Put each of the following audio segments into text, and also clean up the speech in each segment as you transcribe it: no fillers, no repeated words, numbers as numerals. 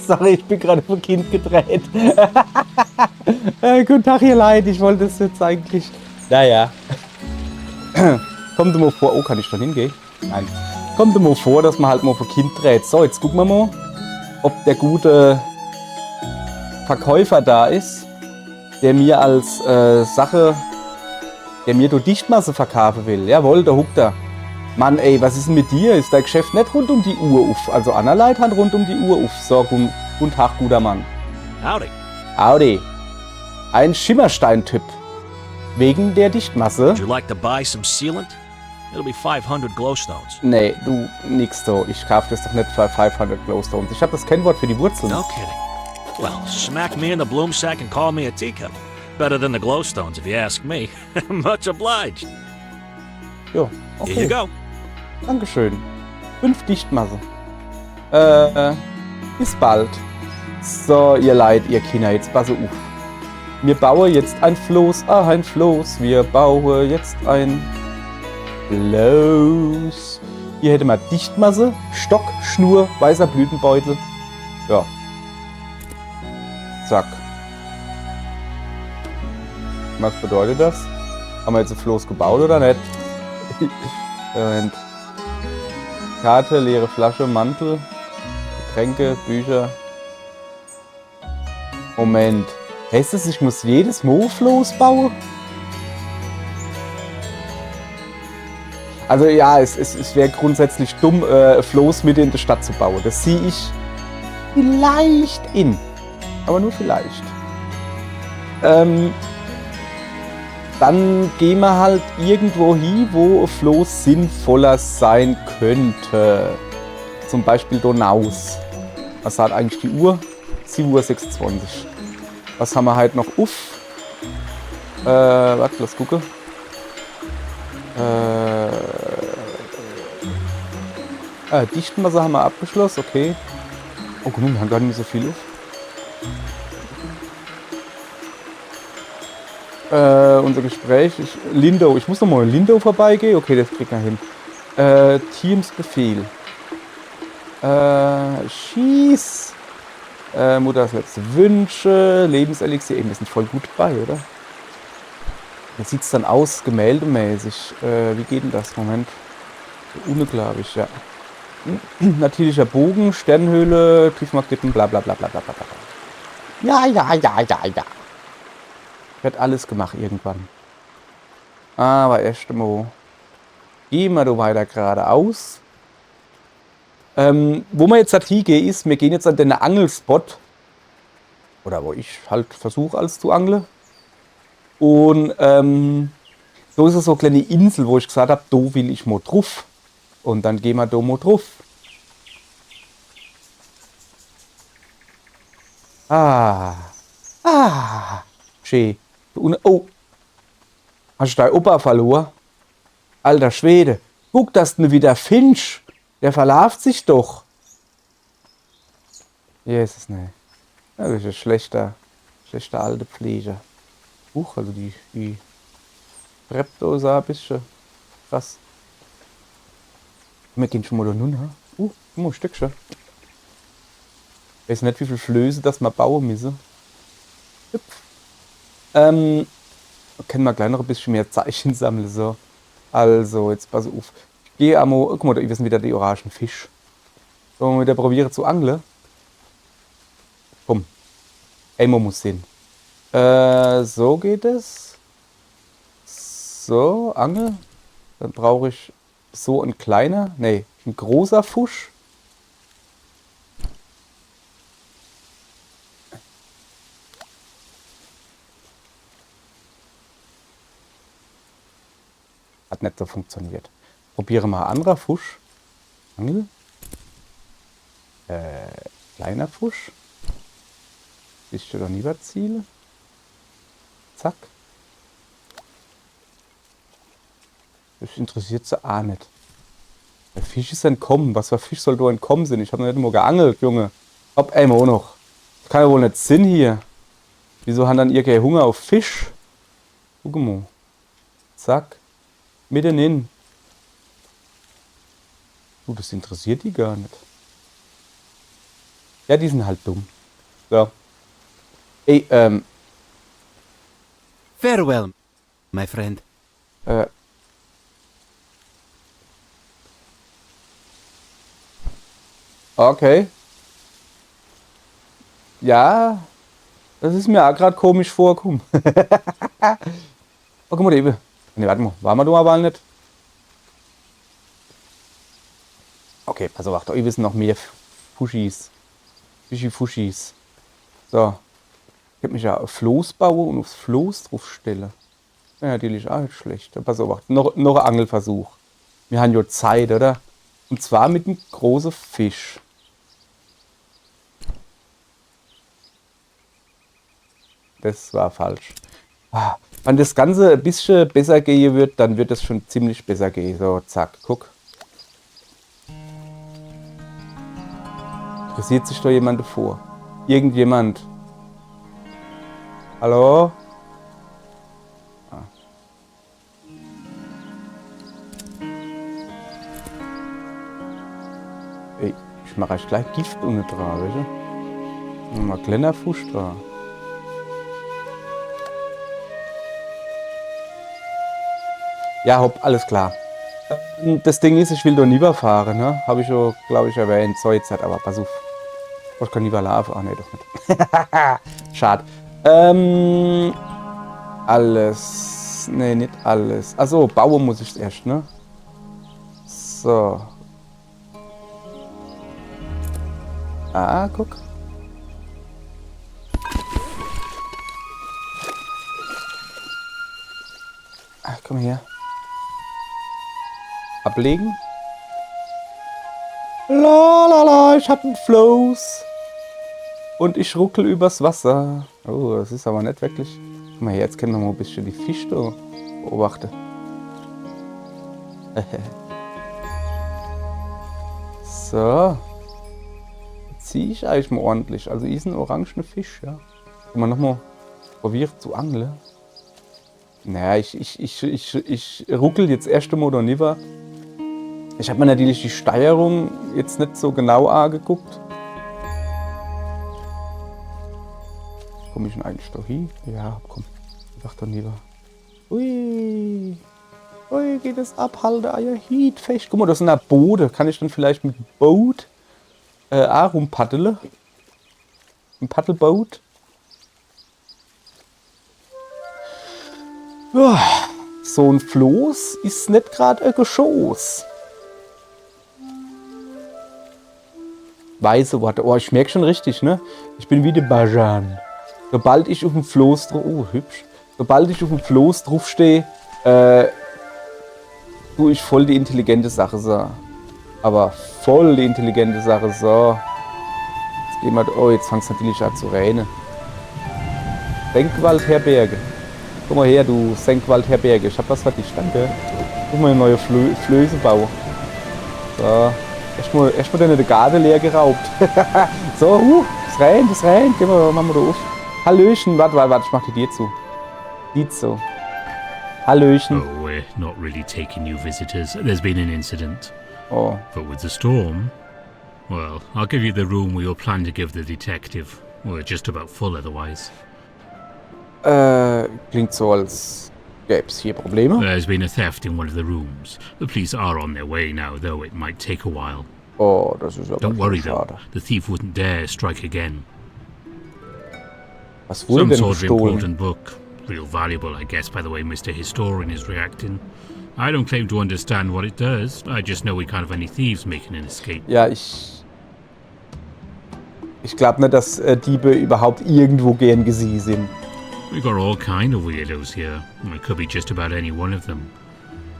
Sorry, ich bin gerade vom Kind gedreht. Guten Tag, ihr Leid. Ich wollte es jetzt eigentlich... Naja. Kommt dir mal vor... Oh, kann ich da hingehen? Nein. Kommt dir mal vor, dass man halt mal vom Kind dreht. So, jetzt gucken wir mal, ob der gute Verkäufer da ist, der mir als Sache... Der mir die Dichtmasse verkaufen will. Jawohl, da huckt er. Mann, ey, was ist denn mit dir? Ist dein Geschäft nicht rund um die Uhr auf? Also Anna Leid hat rund um die Uhr auf. So, guten Tag, guter Mann. Howdy. Howdy. Ein Schimmerstein-Typ. Wegen der Dichtmasse. Would you like to buy some sealant? It'll be 500 glowstones. Nee, du, nix so. Ich kauf das doch nicht für 500 Glowstones. Ich habe das Kennwort für die Wurzeln. No kidding. Well, smack me in the bloom sack and call me a teacup. Better than the glowstones, if you ask me. Much obliged. Jo, okay. Here you go. Dankeschön. 5 Dichtmasse. Bis bald. So, ihr Leid, ihr Kinder, jetzt passe auf. Wir bauen jetzt ein Floß, ein Floß. Wir bauen jetzt ein Floß. Hier hätte man Dichtmasse, Stock, Schnur, weißer Blütenbeutel. Ja. Zack. Was bedeutet das? Haben wir jetzt ein Floß gebaut oder nicht? Moment. Karte, leere Flasche, Mantel, Getränke, Bücher. Moment. Heißt das, ich muss jedes Mal Floß bauen? Also ja, es wäre grundsätzlich dumm, Floß mit in die Stadt zu bauen. Das sehe ich vielleicht in. Aber nur vielleicht. Dann gehen wir halt irgendwo hin, wo ein Floß sinnvoller sein könnte. Zum Beispiel Donaus. Was hat eigentlich die Uhr? 7:26 Uhr. Was haben wir halt noch auf? Warte, lass gucken. Dichtmasse haben wir abgeschlossen, okay. Oh gut, wir haben gar nicht so viel auf. Unser Gespräch. Lindau. Ich muss noch mal in Lindau vorbeigehen. Okay, das kriegt er hin. Teamsbefehl. Schieß. Mutters letzte Wünsche. Lebenselixier. Eben, wir sind voll gut bei, oder? Wie sieht es dann aus, gemäldemäßig? Wie geht denn das? Moment. So unglaublich, ja. Natürlicher Bogen, Sternhöhle, Tiefmagneten, bla bla bla bla bla bla. Ja. Wird alles gemacht irgendwann. Aber erst mal. Gehen wir da weiter geradeaus. Wo wir jetzt hingehen ist, wir gehen jetzt an den Angelspot. Oder wo ich halt versuche, alles zu angeln. Und so ist es so eine kleine Insel, wo ich gesagt habe, da will ich mal drauf. Und dann gehen wir da mal drauf. Schön. Oh, hast du deinen Opa verloren? Alter Schwede, guck, dass du wieder Finch. Der verlauft sich doch. Jesus, ne. Das ist ein schlechter alte Pflege. Also die Brepdose ein bisschen krass. Wir gehen schon mal da nun, ha? Ein Stückchen. Ich weiß nicht, wie viel Flöße das wir bauen müssen. Können wir gleich noch ein bisschen mehr Zeichen sammeln. So. Also, jetzt pass auf. Ich gehe einmal. Guck mal, da sind wieder die orangen Fisch. Sollen wir wieder probieren zu angeln? Komm. Einmal muss hin. So geht es. So, Angel. Dann brauche ich so ein kleiner, nee, ein großer Fisch. Hat nicht so funktioniert. Probiere mal anderer Fisch. Angel. Kleiner Fisch. Bist du doch nie was Ziele? Zack. Das interessiert sie auch nicht. Der Fisch ist entkommen. Was für Fisch soll da entkommen sein? Ich habe noch nicht mal geangelt, Junge. Ob einmal auch noch. Das kann ja wohl nicht Sinn hier. Wieso haben dann ihr keinen Hunger auf Fisch? Guck mal. Zack. Mitten hin. Das interessiert die gar nicht. Ja, die sind halt dumm. So. Ey, Farewell, my friend. Okay. Ja, das ist mir auch gerade komisch vorgekommen. Oh, guck mal, eben. Ne, warte mal. Waren wir da aber nicht? Okay, pass auf, da eben sind noch mehr Fuschis. Fuschis. So. Ich hätte mich ja auf Floß bauen und aufs Floß draufstellen. Ja, natürlich auch nicht schlecht. Pass auf, noch ein Angelversuch. Wir haben ja Zeit, oder? Und zwar mit einem großen Fisch. Das war falsch. Wenn das Ganze ein bisschen besser gehen wird, dann wird es schon ziemlich besser gehen. So, zack, guck. Interessiert sich da jemand davor? Irgendjemand? Hallo? Ey, ich mache euch gleich Gift unten dran, weißt du? Mal kleiner Fusch dran. Ja, hopp, alles klar. Das Ding ist, ich will da nie fahren, ne? Habe ich schon, glaube ich, erwähnt. So, jetzt halt, aber pass auf. Ich kann nie laufen. Ach, nee, doch nicht. Schade. Alles. Nee, nicht alles. Also, bauen muss ich erst, ne? So. Ah, guck. Ah, komm her. Ablegen. La, ich hab einen Floß. Und ich ruckel übers Wasser. Oh, das ist aber nicht wirklich. Guck mal her, jetzt können wir mal ein bisschen die Fische beobachten. So. Jetzt ziehe ich eigentlich mal ordentlich. Also, ist ein orangener Fisch, ja. Kann man nochmal probieren zu angeln. Naja, ich ruckel jetzt erst einmal da rüber. Ich habe mir natürlich die Steuerung jetzt nicht so genau angeguckt. Komme ich denn eigentlich da hin? Ja, komm. Ich dachte da rüber. Ui. Ui, geht es ab, halte Eier Hiet fest. Guck mal, das ist ein Boot. Kann ich dann vielleicht mit dem Boot auch rumpaddeln? Ein Paddelboot? Ja, so ein Floß ist nicht gerade ein Geschoss. Weiße Worte. Oh, ich merke schon richtig, ne? Ich bin wie der Bajan. Sobald ich auf dem Floß drauf... Oh, hübsch. Sobald ich auf dem Floß drauf stehe, tue ich voll die intelligente Sache so. Aber voll die intelligente Sache so. Jetzt gehen wir... Oh, jetzt fängt es natürlich an zu regnen. Senkwaldherberge. Komm mal her, du Senkwaldherberge. Ich hab was für dich, danke. Guck mal, eine neue Flöße bauen. So. Erstmal deine Garde leer geraubt. So, das rein. Gehen wir, machen wir da auf. Hallöchen, warte, ich mach dir zu. Die so. Hallöchen. Oh, we're not really taking new visitors. There's been an incident. Oh. But with the storm, well, I'll give you the room we all plan to give the detective. We're just about full otherwise. Klingt so, als gäb's hier Probleme. There's been a theft in one of the rooms. The police are on their way now, though it might take a while. Oh, das ist aber Don't worry, though. schade. The thief wouldn't dare strike again. Was wurde Some denn sort of gestohlen? important book. Real valuable, I guess, by the way Mr. Historian is reacting. I don't claim to understand what it does. I just know we can't have any thieves making an escape. Ja, ich glaube nicht, dass Diebe überhaupt irgendwo gern gesehen sind. We got all kind of weirdos here. It could be just about any one of them.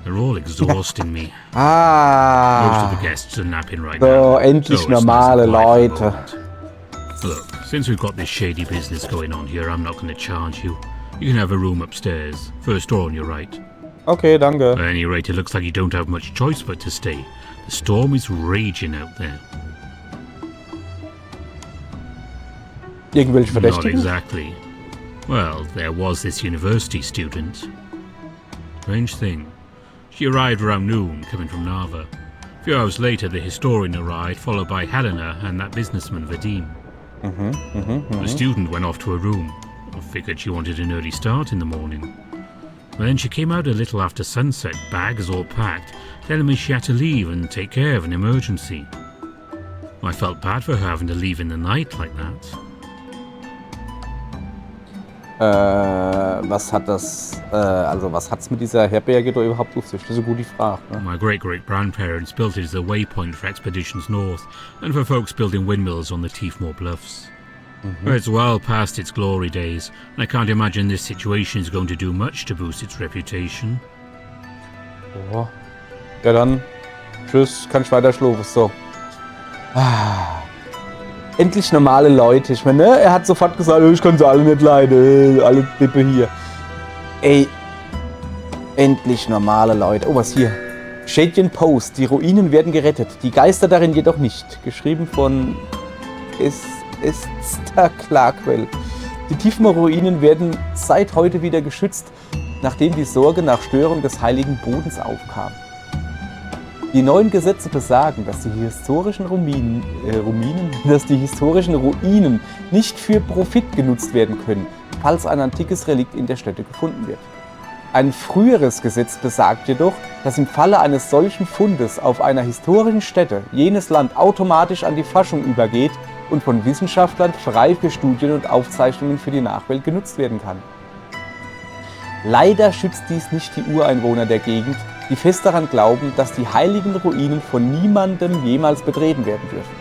They're all exhausting me. Most of Ah, the guests are napping right so, now. endlich it's nice normale and quiet for the Leute. moment. Look, since we've got this shady business going on here, I'm not going to charge you. You can have a room upstairs, first door on your right. Okay, danke. At any rate, it looks like you don't have much choice but to stay. The storm is raging out there. Irgendwelche Not Verdächtigen? exactly. Well, there was this university student. Strange thing. She arrived around noon, coming from Narva. A few hours later, the historian arrived, followed by Helena and that businessman, Vadim. The student went off to her room. I figured she wanted an early start in the morning. But then she came out a little after sunset, bags all packed, telling me she had to leave and take care of an emergency. I felt bad for her having to leave in the night like that. Was hat's mit dieser Herberge da überhaupt auf sich? Das ist eine gute Frage. Ne? My great-great-grandparents built it as a waypoint for expeditions north and for folks building windmills on the Tiefmoor Bluffs. It's well past its glory days, and I can't imagine this situation is going to do much to boost its reputation. Oh. Ja dann, tschüss, kann ich weiter schlafen. So. Endlich normale Leute. Ich meine, ne? Er hat sofort gesagt, ich kann sie alle nicht leiden. Alle Dippe hier. Ey. Endlich normale Leute. Oh, was hier? Shadian Post. Die Ruinen werden gerettet. Die Geister darin jedoch nicht. Geschrieben von Esther Clarkwell. Die Tiefmoor-Ruinen werden seit heute wieder geschützt, nachdem die Sorge nach Störung des heiligen Bodens aufkam. Die neuen Gesetze besagen, dass die historischen Ruinen nicht für Profit genutzt werden können, falls ein antikes Relikt in der Stätte gefunden wird. Ein früheres Gesetz besagt jedoch, dass im Falle eines solchen Fundes auf einer historischen Stätte jenes Land automatisch an die Forschung übergeht und von Wissenschaftlern frei für Studien und Aufzeichnungen für die Nachwelt genutzt werden kann. Leider schützt dies nicht die Ureinwohner der Gegend, die fest daran glauben, dass die heiligen Ruinen von niemandem jemals betreten werden dürfen.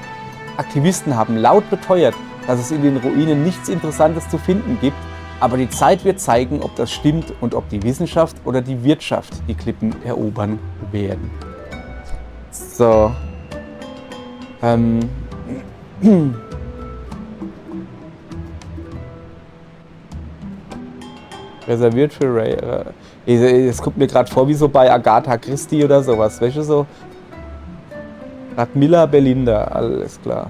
Aktivisten haben laut beteuert, dass es in den Ruinen nichts Interessantes zu finden gibt, aber die Zeit wird zeigen, ob das stimmt und ob die Wissenschaft oder die Wirtschaft die Klippen erobern werden. So. Reserviert für Ray. Es kommt mir gerade vor wie so bei Agatha Christie oder sowas. Welche so? Radmilla Belinda, alles klar.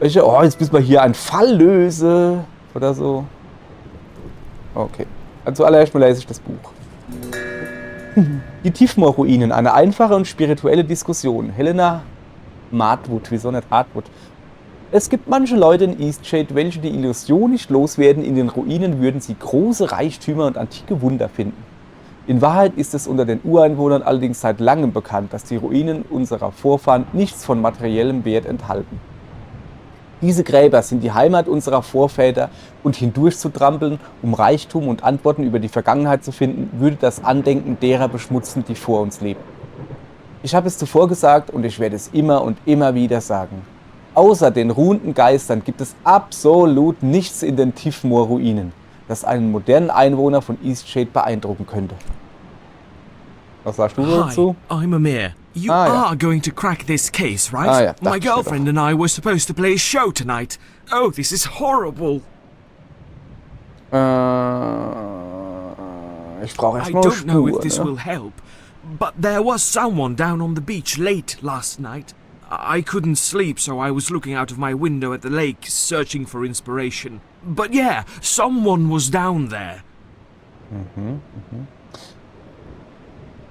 Welche? Oh, jetzt müssen wir hier einen Fall lösen. Oder so. Okay. Also zuallererst mal lese ich das Buch. Die Tiefmoor-Ruinen, eine einfache und spirituelle Diskussion. Helena Martwood, wieso nicht Hartwood? Es gibt manche Leute in Eastshade, welche die Illusion nicht loswerden, in den Ruinen würden sie große Reichtümer und antike Wunder finden. In Wahrheit ist es unter den Ureinwohnern allerdings seit langem bekannt, dass die Ruinen unserer Vorfahren nichts von materiellem Wert enthalten. Diese Gräber sind die Heimat unserer Vorväter und hindurchzutrampeln, um Reichtum und Antworten über die Vergangenheit zu finden, würde das Andenken derer beschmutzen, die vor uns leben. Ich habe es zuvor gesagt und ich werde es immer und immer wieder sagen. Außer den ruhenden Geistern gibt es absolut nichts in den Tiefmoor-Ruinen, das einen modernen Einwohner von Eastshade beeindrucken könnte. Was sagst du dazu? Hi, I'm Amir. You yeah. are going to crack this case, right? Yeah, My girlfriend and I were supposed to play a show tonight. Oh, this is horrible. Ich brauche I erstmal don't know if this Spur, will help, but there was someone down on the beach late last night. I couldn't sleep, so I was looking out of my window at the lake, searching for inspiration. But yeah, someone was down there.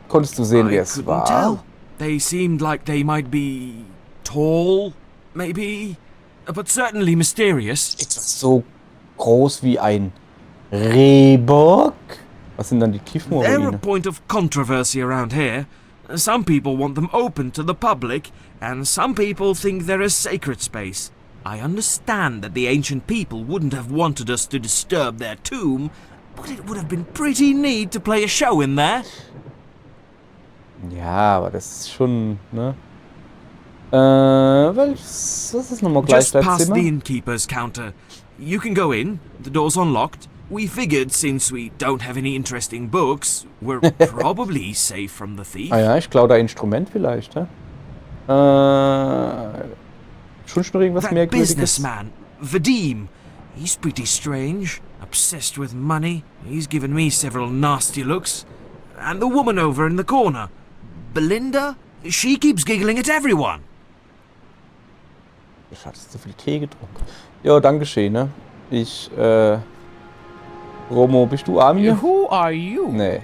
Konntest du sehen, wer I es couldn't war? tell. They seemed like they might be tall, maybe, but certainly mysterious. Etwas so groß wie ein Rehbock? Was sind dann die They're a Tiefmoor-Ruinen? point of controversy around here. Some people want them open to the public, and some people think they're a sacred space. I understand that the ancient people wouldn't have wanted us to disturb their tomb, but it would have been pretty neat to play a show in there. Ja, aber das ist schon, ne? Was ist nochmal Just past Gleichzeitszimmer? the innkeeper's counter. You can go in, the door's unlocked. We figured since we don't have any interesting books, we're probably safe from the thief. Ah ja, ich klaue da Instrument vielleicht, ne? Schon irgendwas That Merkwürdiges? businessman, Vadim, he's pretty strange, obsessed with money. He's given me several nasty looks. And the woman over in the corner, Belinda, she keeps giggling at everyone. Ich hatte zu viel Tee getrunken. Ja, danke schön, ne? Romo, bist du arm hier? Who are you? Nee.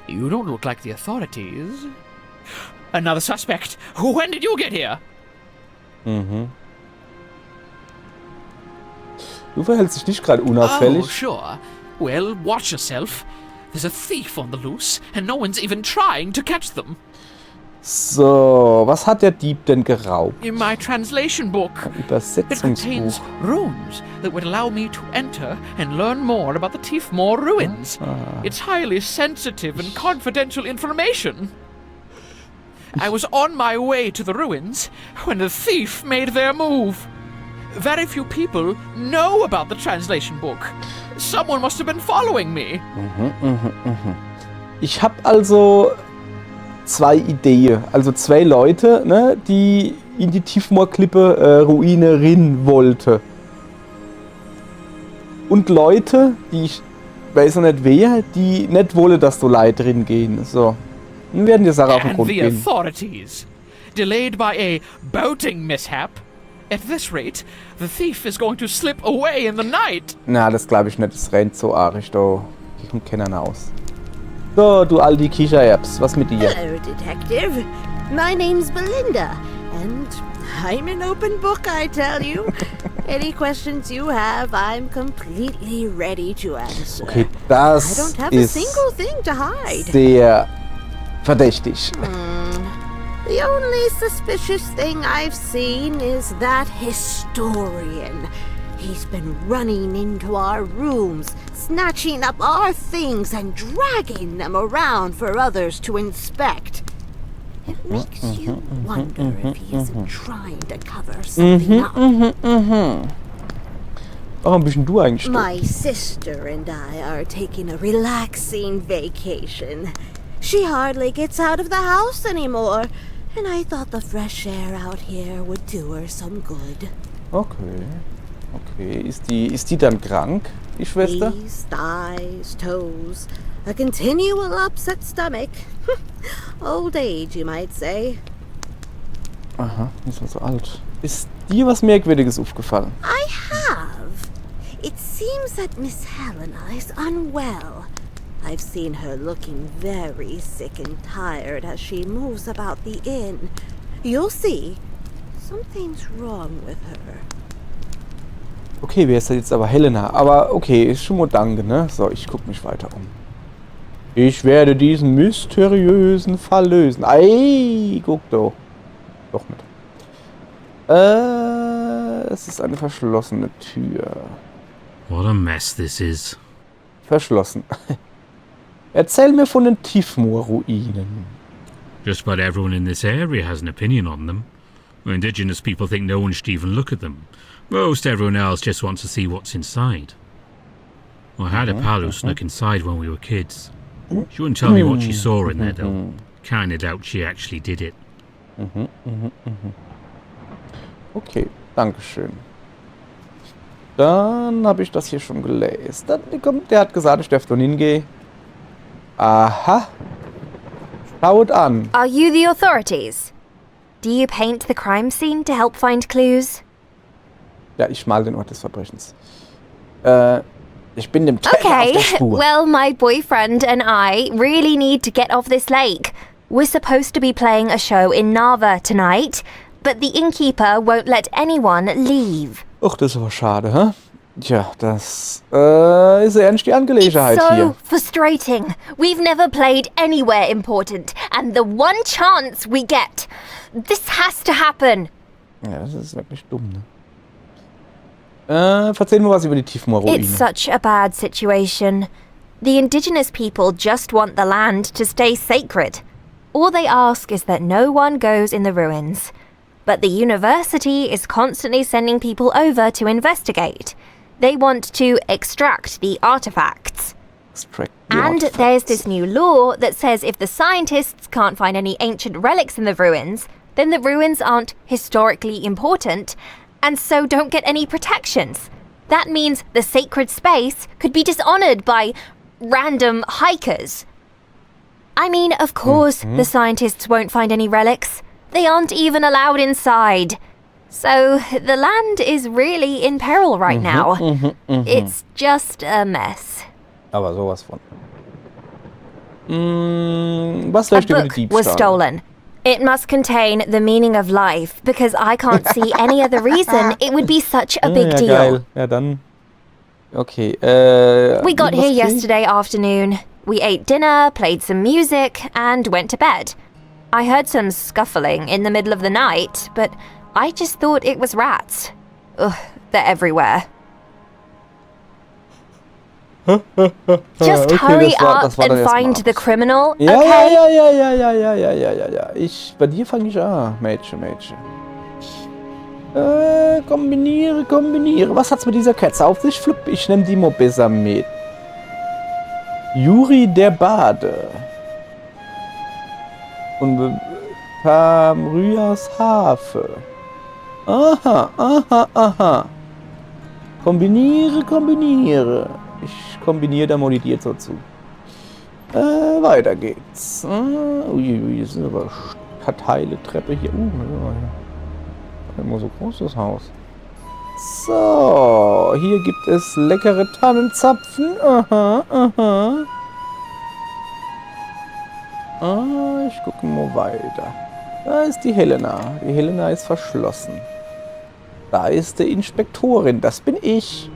You don't look like the authorities. Another suspect. When did you get here? Du verhältst dich nicht gerade Oh, unauffällig. sure. Well, watch yourself. There's a thief on the loose, and no one's even trying to catch them. So, was hat der Dieb denn geraubt? In my translation book, it Übersetzungsbuch. contains runes that would allow me to enter and learn more about the Tiefmoor ruins. It's highly sensitive and confidential information. I was on my way to the ruins when the thief made their move. Very few people know about the translation book. Someone must have been following me. Ich habe also 2 Ideen. Also 2 Leute, ne, die in die Tiefmoor-Klippe Ruine rein wollte. Und Leute, die ich weiß noch nicht wer, die nicht wollen, dass so Leute drin gehen. So. Dann werden die Sache auf den And Grund the gehen. authorities. Delayed by a boating mishap. At this rate, the thief is going to slip away in the night. Na, das glaube ich nicht. Das rennt so arg da. Die kommt keiner aus. So, du Aldi Kichererbs, was mit dir? Hello, Detective. My name's Belinda, and I'm an open book, I tell you. Any questions you have, I'm completely ready to answer. Okay, I das don't have a ist single thing to hide. sehr verdächtig. The only suspicious thing I've seen is that historian. He's been running into our rooms, snatching up our things and dragging them around for others to inspect. It makes you wonder if he isn't trying to cover something up. Warum bist denn du eigentlich da? My sister and I are taking a relaxing vacation. She hardly gets out of the house anymore, and I thought the fresh air out here would do her some good. Okay. Okay, ist die dann krank, die Schwester? Knees, thighs, toes, a continual upset stomach. Old age, you might say. Aha, ist man so alt. Ist dir was Merkwürdiges aufgefallen? I have. It seems that Miss Helena is unwell. I've seen her looking very sick and tired as she moves about the inn. You'll see. Something's wrong with her. Okay, wer ist das jetzt aber? Helena. Aber okay, ist schon mal danke, ne? So, ich guck mich weiter um. Ich werde diesen mysteriösen Fall lösen. Ei, guck doch. Doch mit. Es ist eine verschlossene Tür. What a mess this is. Verschlossen. Erzähl mir von den Tiefmoor-Ruinen. Just about everyone in this area has an opinion on them. Indigenous people think no one should even look at them. Most everyone else just wants to see what's inside. I had a pal who snuck inside when we were kids. She wouldn't tell me what she saw in there though. Kinda doubt she actually did it. Okay, dankeschön. Dann habe ich das hier schon gelesen. Der hat gesagt, ich darf da hingehen. Aha. Schaut an. Are you the authorities? Do you paint the crime scene to help find clues? Ja, ich mal den Ort des Verbrechens. Ich bin dem Täter auf Okay, der Spur. well, my boyfriend and I really need to get off this lake. We're supposed to be playing a show in Narva tonight, but the innkeeper won't let anyone leave. Ach, das ist aber schade, hä? Tja, das ist ja nicht die Angelegenheit It's so hier. frustrating. We've never played anywhere important, and the one chance we get, this has to happen. Ja, das ist wirklich dumm, ne? Erzähl mir was über die Tiefmoor-Ruine. It's such a bad situation. The indigenous people just want the land to stay sacred. All they ask is that no one goes in the ruins. But the university is constantly sending people over to investigate. They want to extract the artifacts. Extract the And artifacts. there's this new law that says if the scientists can't find any ancient relics in the ruins, then the ruins aren't historically important, and so don't get any protections. That means the sacred space could be dishonored by random hikers. I mean, of course, the scientists won't find any relics. They aren't even allowed inside. So the land is really in peril right now. It's just a mess. Aber sowas von. Was soll A ich dir über book die was Diebstahl? stolen. It must contain the meaning of life because I can't see any other reason it would be such a big ja, deal. geil. Ja, dann Okay, We got was here krieg ich? yesterday afternoon. We ate dinner, played some music, and went to bed. I heard some scuffling in the middle of the night, but I just thought it was rats. Ugh, they're everywhere. Just okay, hurry das war up dann and erstmal find the abends. criminal, Ja, okay? ja. Bei dir fange ich an, Mädchen. Kombiniere. Was hat's mit dieser Katze auf sich? Flupp, ich nehme die mal besser mit. Juri der Bade. Und Pamryas Hafe. Aha. Kombiniere. Ich kombiniere da mal die dir so zu. Weiter geht's. Ui, das ist aber Karteile Treppe hier. Immer so groß das Haus. So, hier gibt es leckere Tannenzapfen. Aha. Ich gucke mal weiter. Da ist die Helena. Die Helena ist verschlossen. Da ist die Inspektorin. Das bin ich.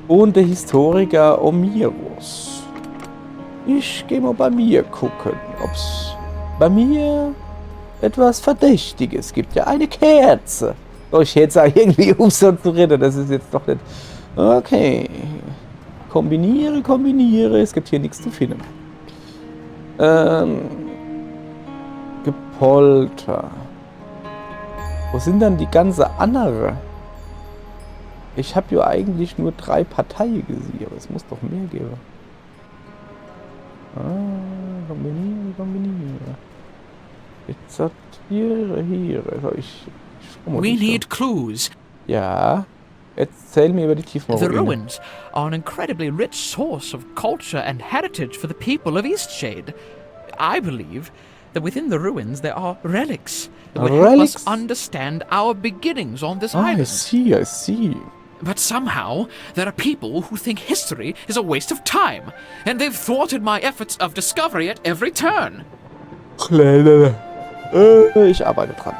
Und der Historiker Omiros. Ich gehe mal bei mir gucken, ob es bei mir etwas Verdächtiges gibt. Ja, eine Kerze. Oh, ich hätte es auch irgendwie so zu retten. Das ist jetzt doch nicht... Okay. Kombiniere. Es gibt hier nichts zu finden. Gepolter. Wo sind dann die ganze andere? Ich habe ja eigentlich nur 3 Parteien gesehen. Es muss doch mehr geben. Kombiniere. Jetzt hat hier. Also ich We need clues. Ja. Erzähl mir über die The Tiefmoorruine. ruins are an incredibly rich source of culture and heritage for the people of Eastshade. I believe that within the ruins there are relics that would help Relics? us understand our beginnings on this I island. see. But somehow, there are people who think history is a waste of time, and they've thwarted my efforts of discovery at every turn. Ich arbeite dran.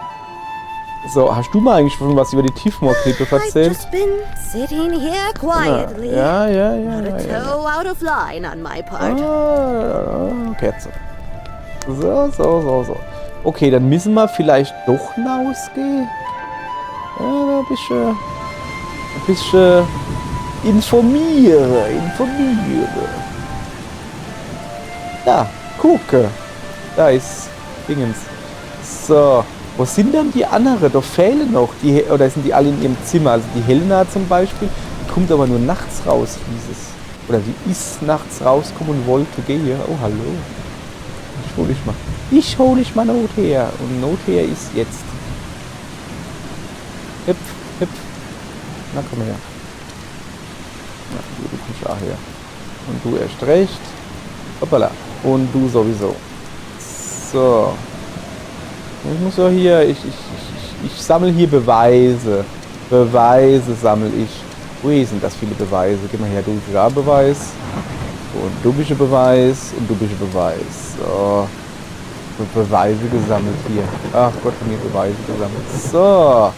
So, hast du mal eigentlich schon was über die Tiefmoorklippe I've erzählt? just been sitting here quietly. Ja. Not a toe out of line on my part. Kerze. So. Okay, dann müssen wir vielleicht doch hinausgehen. Ja, ein bisschen informiere. Da, gucke. Da ist Dingens. So, wo sind denn die anderen? Da fehlen noch. Oder sind die alle in ihrem Zimmer? Also die Helena zum Beispiel, die kommt aber nur nachts raus, hieß es. Oder die ist nachts rausgekommen und wollte gehen. Oh, hallo. Ich hol dich mal Not her. Und Not her ist jetzt. Hüpf. Na, komm her. Na, du kommst auch her. Und du erst recht. Hoppala. Und du sowieso. So. Ich muss doch hier. Ich sammle hier Beweise. Beweise sammle ich. Wo sind das viele Beweise? Gib mal her, du bist ja Beweis. Und du bist ein Beweis. Und du bist ein Beweis. So. Beweise gesammelt hier. Ach Gott, von mir Beweise gesammelt. So.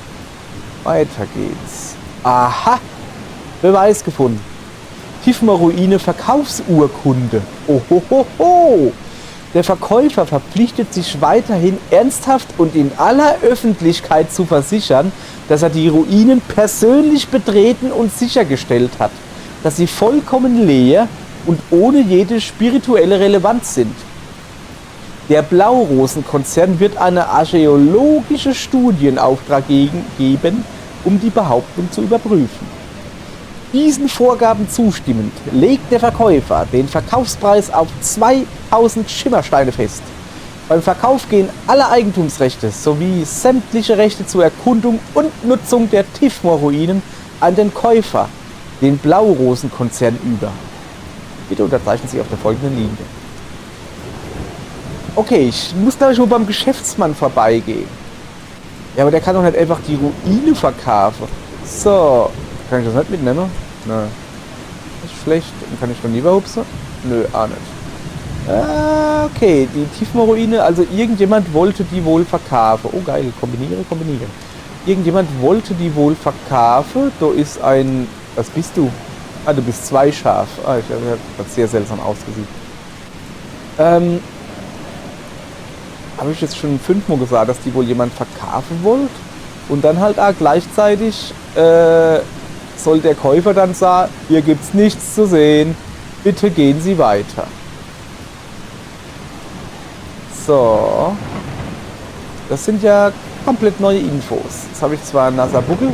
Weiter geht's. Aha. Beweis gefunden. Tiefmoorruine Verkaufsurkunde. Ohohoho. Der Verkäufer verpflichtet sich weiterhin ernsthaft und in aller Öffentlichkeit zu versichern, dass er die Ruinen persönlich betreten und sichergestellt hat, dass sie vollkommen leer und ohne jede spirituelle Relevanz sind. Der Blaurosenkonzern wird eine archäologische Studie in Auftrag geben, um die Behauptung zu überprüfen. Diesen Vorgaben zustimmend legt der Verkäufer den Verkaufspreis auf 2000 Schimmersteine fest. Beim Verkauf gehen alle Eigentumsrechte sowie sämtliche Rechte zur Erkundung und Nutzung der Tiefmoorruinen an den Käufer, den Blaurosenkonzern, über. Bitte unterzeichnen Sie auf der folgenden Linie. Okay, ich muss glaube ich nur beim Geschäftsmann vorbeigehen. Ja, aber der kann doch nicht einfach die Ruine verkaufen. So, kann ich das nicht mitnehmen? Nö. Das ist schlecht. Kann ich schon lieber hupsen? Nö, auch nicht. Okay, die Tiefmoorruine, also irgendjemand wollte die wohl verkaufen. Oh geil, kombiniere. Irgendjemand wollte die wohl verkaufen. Da ist ein... Was bist du? Ah, du bist 2 scharf. Ah, ich habe das sehr seltsam ausgesehen. Habe ich jetzt schon 5-mal gesagt, dass die wohl jemand verkaufen wollt? Und dann halt auch gleichzeitig soll der Käufer dann sagen, hier gibt's nichts zu sehen, bitte gehen Sie weiter. So. Das sind ja komplett neue Infos. Jetzt habe ich zwar einen nasser Buckel.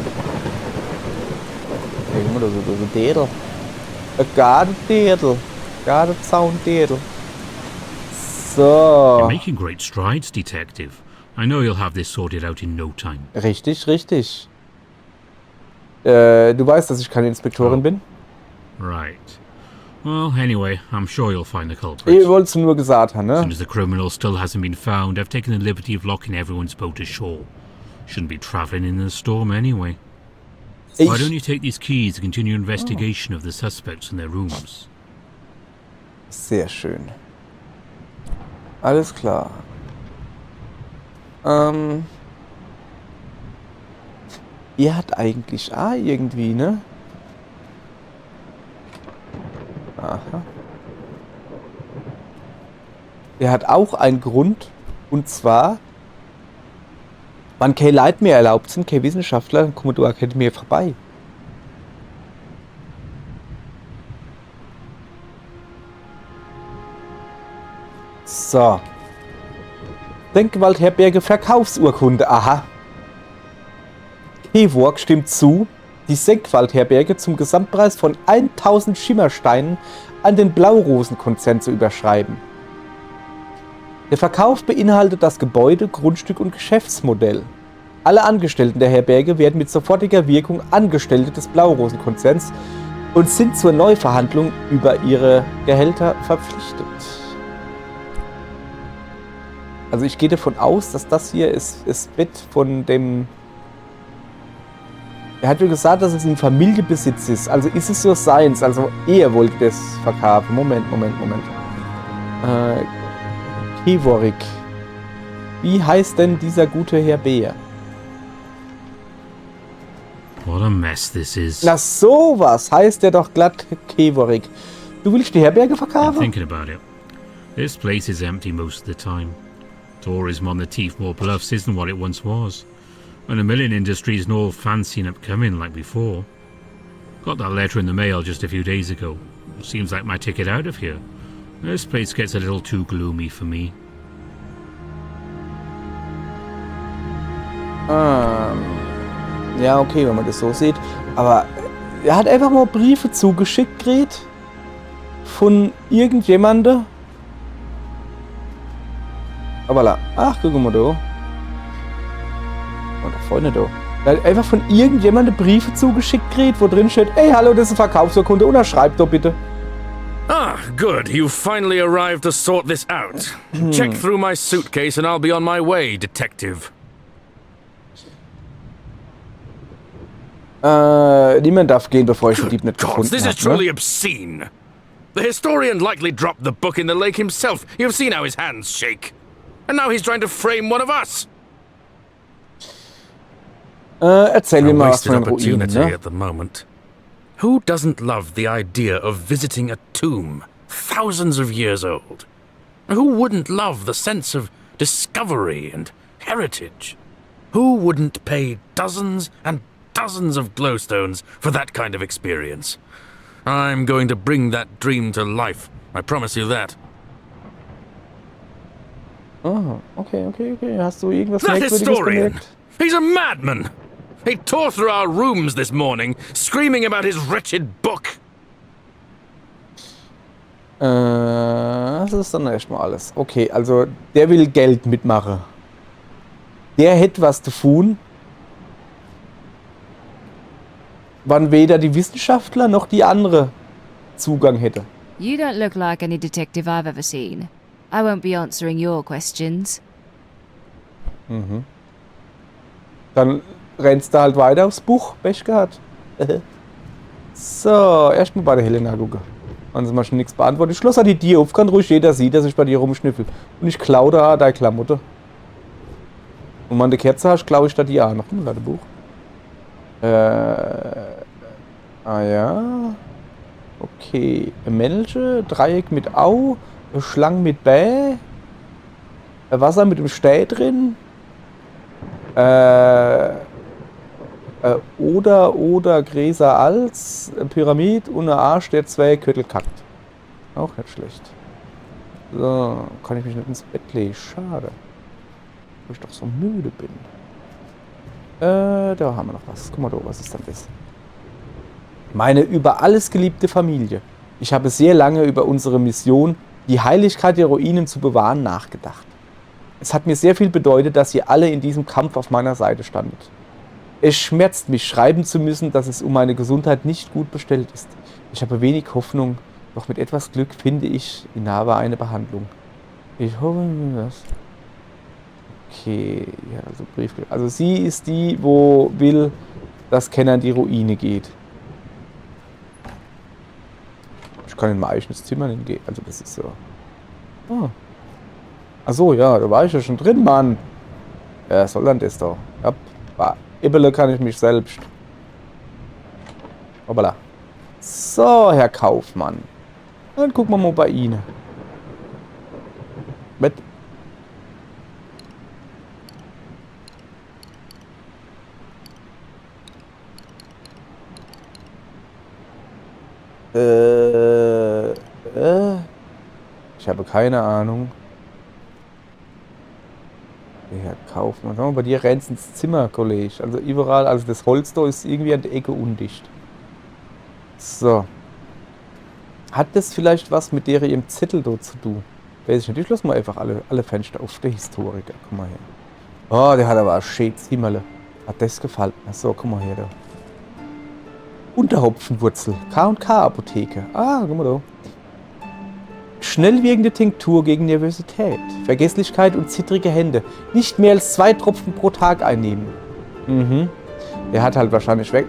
Irgendwo so ein Dädel. Ein Gardedädel. Gardezaun-Dädel. So. You're making great strides, Detective. I know you'll have this sorted out in no time. Richtig, richtig. Du weißt, dass ich keine Inspektorin bin? Right. Well, anyway, I'm sure you'll find the culprit. Ich wollte es nur gesagt haben, As soon ne? as the criminal still hasn't been found, I've taken the liberty of locking everyone's boat ashore. Shouldn't be travelling in the storm anyway. Why don't you take these keys to continue investigation of the suspects in their rooms? Sehr schön. Alles klar. Ihr hat eigentlich irgendwie, ne? Aha. Der hat auch einen Grund, und zwar, wann keine Leute mehr erlaubt sind, keine Wissenschaftler, dann kommen die Akademie vorbei. So. Denkmalherberge Verkaufsurkunde. Aha. Kevork stimmt zu, die Senkwaldherberge zum Gesamtpreis von 1000 Schimmersteinen an den Blaurosen-Konzern zu überschreiben. Der Verkauf beinhaltet das Gebäude, Grundstück und Geschäftsmodell. Alle Angestellten der Herberge werden mit sofortiger Wirkung Angestellte des Blaurosen-Konzerns und sind zur Neuverhandlung über ihre Gehälter verpflichtet. Also ich gehe davon aus, dass das hier ist das Bett von dem... Er hat ja gesagt, dass es ein Familienbesitz ist. Also ist es so seins. Also er wollte das verkaufen. Moment. Kevork. Wie heißt denn dieser gute Herr Bär? What a mess this is. Na sowas heißt der doch glatt Kevork. Du willst die Herberge I'm verkaufen? thinking about it. This place is empty most of the time. Tourism on the Tiefmoor Bluffs isn't what it once was. And the milling industry's no fancy and upcoming like before. Got that letter in the mail just a few days ago. Seems like my ticket out of here. This place gets a little too gloomy for me. Ja, okay, wenn man das so sieht. Aber er hat einfach mal Briefe zugeschickt gekriegt von irgendjemandem. Aber ach, guck mal da. Und da vorne da. Er hat einfach von irgendjemandem Briefe zugeschickt gekriegt, wo drin steht, ey, hallo, das ist eine Verkaufsurkunde, unterschreib doch bitte. Ah, good. You've finally arrived to sort this out. Check through my suitcase and I'll be on my way, Detective. Niemand darf gehen, bevor ich den Dieb nicht Gods, gefunden this is habe. truly Ne? obscene. The historian likely dropped the book in the lake himself. You've seen how his hands shake. And now he's trying to frame one of us. Erzähl mir A mal was wasted von den Ruinen, opportunity ne? at the moment. Who doesn't love the idea of visiting a tomb thousands of years old? Who wouldn't love the sense of discovery and heritage? Who wouldn't pay dozens and dozens of glowstones for that kind of experience? I'm going to bring that dream to life. I promise you that. Oh, okay. Hast du irgendwas The Merkwürdiges historian! bemerkt? He's a madman! He tore through our rooms this morning, screaming about his wretched book. Das ist dann erstmal alles. Okay, also der will Geld mitmachen. Der hätte was zu tun, wann weder die Wissenschaftler noch die andere Zugang hätte. You don't look like any detective I've ever seen. I won't be answering your questions. Dann rennst du halt weiter aufs Buch. Pech gehabt. So, erstmal bei der Helena gucken. Wenn sie mal schon nichts beantwortet. Ich schloss halt die Tür auf, kann ruhig jeder sehen, dass ich bei dir rumschnüffel. Und ich klaue da deine Klamotte. Und wenn du eine Kerze hast, klaue ich da die auch noch. Ein Buch. Ah ja. Okay. Männliche, Dreieck mit Au, Schlangen mit Bä, Wasser mit dem Stäh drin. Oder Gräser als, Pyramid und ein Arsch, der 2 Köttel kackt. Auch nicht schlecht. So, kann ich mich nicht ins Bett legen. Schade. Wo ich doch so müde bin. Da haben wir noch was. Guck mal da, was ist denn das? Meine über alles geliebte Familie. Ich habe sehr lange über unsere Mission, die Heiligkeit der Ruinen zu bewahren, nachgedacht. Es hat mir sehr viel bedeutet, dass ihr alle in diesem Kampf auf meiner Seite standet. Es schmerzt mich, schreiben zu müssen, dass es um meine Gesundheit nicht gut bestellt ist. Ich habe wenig Hoffnung, doch mit etwas Glück finde ich in Nava eine Behandlung. Ich hoffe mir das. Okay, ja, also Brief. Also sie ist die, wo will, dass Kenner in die Ruine geht. Ich kann in mein eigenes Zimmer hingehen. Also das ist so. Ah. Achso, ja, da war ich ja schon drin, Mann. Ja, soll dann das doch. Ja, Ibbele kann ich mich selbst. Hoppala. So, Herr Kaufmann. Dann gucken wir mal bei Ihnen. Mit. Ich habe keine Ahnung. Herr Kaufmann. Schau mal, bei dir rennt ins Zimmer, Kollege. Also überall, also das Holz da ist irgendwie an der Ecke undicht. So. Hat das vielleicht was mit ihrem Zettel da zu tun? Weiß ich nicht. Ich lasse mal einfach alle Fenster auf. Der Historiker. Guck mal her. Oh, der hat aber ein schönes Zimmerle. Hat das gefallen? Achso, guck mal her da. Unterhopfenwurzel. K&K Apotheke. Ah, guck mal da. Schnell wirkende Tinktur gegen Nervosität, Vergesslichkeit und zittrige Hände. Nicht mehr als 2 Tropfen pro Tag einnehmen. Mhm. Der hat halt wahrscheinlich weg.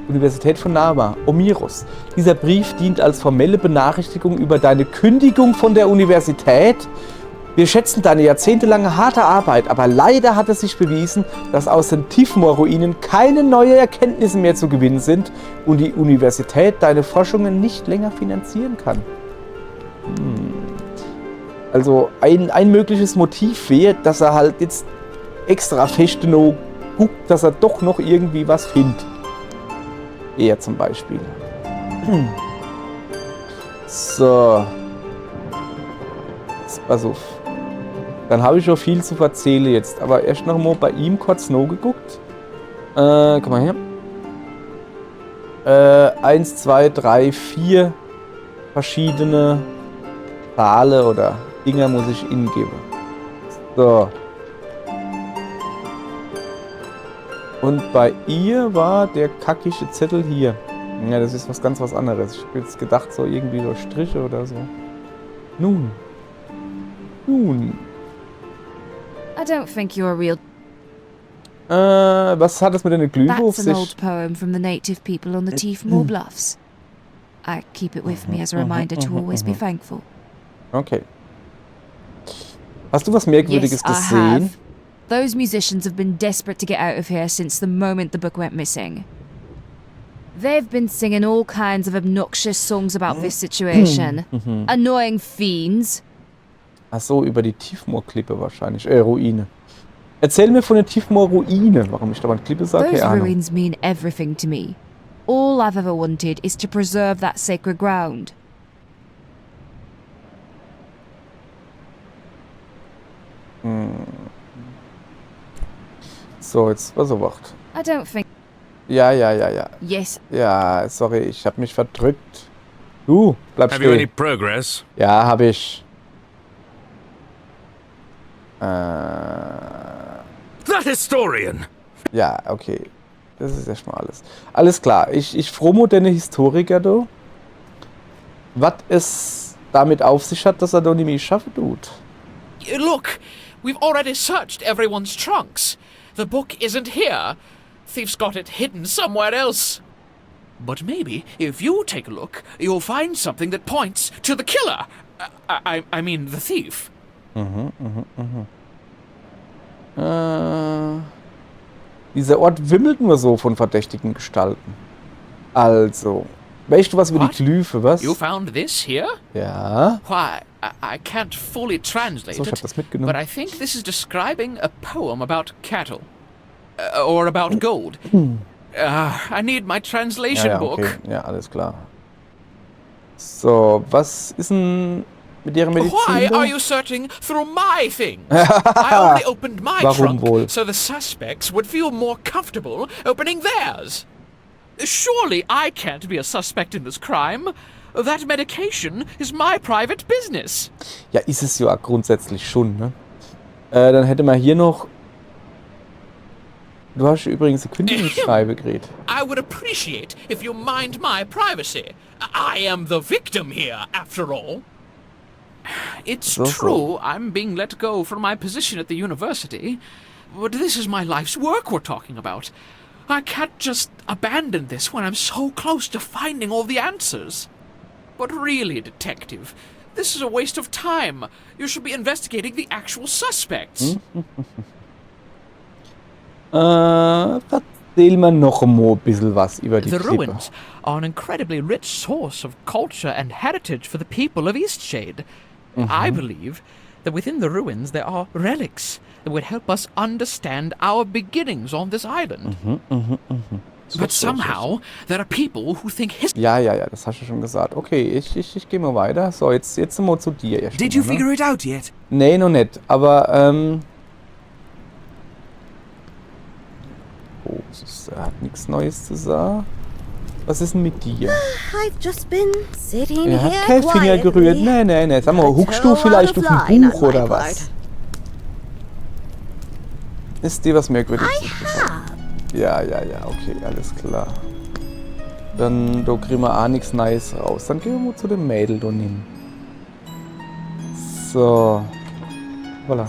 Universität von Nava. Omiros. Dieser Brief dient als formelle Benachrichtigung über deine Kündigung von der Universität. Wir schätzen deine jahrzehntelange harte Arbeit, aber leider hat es sich bewiesen, dass aus den Tifmor-Ruinen keine neuen Erkenntnisse mehr zu gewinnen sind und die Universität deine Forschungen nicht länger finanzieren kann. Also ein mögliches Motiv wäre, dass er halt jetzt extra fest noch guckt, dass er doch noch irgendwie was findet. Er zum Beispiel. So. Pass auf. Dann habe ich schon viel zu erzählen jetzt. Aber erst noch mal bei ihm kurz noch geguckt. Komm mal her. 1, 2, 3, 4 verschiedene Zahlen oder Dinger muss ich ihnen geben. So. Und bei ihr war der kackige Zettel hier. Ja, das ist was anderes. Ich habe jetzt gedacht, so irgendwie so Striche oder so. Nun. I don't think you're a real... Was hat das mit einer Glühwe auf That's an sich? old poem from the native people on the Tifmor Bluffs. I keep it with me as a reminder to always be thankful. Okay. Hast du was Merkwürdiges Yes, I gesehen? have. Those musicians have been desperate to get out of here since the moment the book went missing. They've been singing all kinds of obnoxious songs about this situation. Annoying fiends. Ach so, über die Tifmor-Klippe wahrscheinlich. Ruine. Erzähl mir von der Tifmor-Ruine. Warum ich da mal Klippe sage? Those Keine Ahnung. ruins mean everything to me. All I've ever wanted is to preserve that sacred ground. So, jetzt pass auf, wacht. I don't think... Ja. Yes, Ja, sorry, ich habe mich verdrückt. Du, bleib Have you any stehen. progress? Ja, habe ich. That historian! Ja, okay. Das ist erstmal alles. Alles klar. Ich fromo den Historiker, du. Was es damit auf sich hat, dass er da nicht mehr schaffen tut. Look, we've already searched everyone's trunks. The book isn't here. Thief's got it hidden somewhere else. But maybe, if you take a look, you'll find something that points to the killer. I mean, the thief. Dieser Ort wimmelt nur so von verdächtigen Gestalten. Also, Weißt du was über die What? Glyphe, was? You found this here? Ja. Why, I can't fully translate So, ich hab it, das mitgenommen. but I think this is describing a poem about cattle. Or about gold. I need my translation Ja, book. okay. Ja, alles klar. So, was ist denn mit ihrer Medizin Why da? are you searching through my things? I only opened my Warum trunk wohl? so the suspects would feel more comfortable opening theirs. Surely I can't be a suspect in this crime. That medication is my private business. Ja, ist es ja grundsätzlich schon, ne? Dann hätte man hier noch... Du hast übrigens eine Kündigungsschreibe gekriegt. I would appreciate if you mind my privacy. I am the victim here, after all. It's So. true I'm being let go from my position at the university, but this is my life's work we're talking about. I can't just abandon this when I'm so close to finding all the answers. But really, Detective, this is a waste of time. You should be investigating the actual suspects. Erzähl mir noch mal ein bisschen was über die The Klippe. ruins are an incredibly rich source of culture and heritage for the people of Eastshade. I believe that within the ruins there are relics that would help us understand our beginnings on this island. But somehow there are people who think history. Ja, das hast du schon gesagt. Okay, ich gehe mal weiter. So, jetzt sind wir zu dir. Erst Did you mal, ne? figure it out yet? Nee, noch nicht. Aber, oh, er hat nichts Neues zu sagen. Was ist denn mit dir? I've just been sitting Er hat here keinen Finger gerührt. quietly. Nee. Sag mal, huckst du vielleicht auf ein Buch oder was? Ist dir was Merkwürdiges? Ja, okay, alles klar. Dann, da kriegen wir auch nichts Neues raus. Dann gehen wir mal zu dem Mädel da hin. So. Voilà.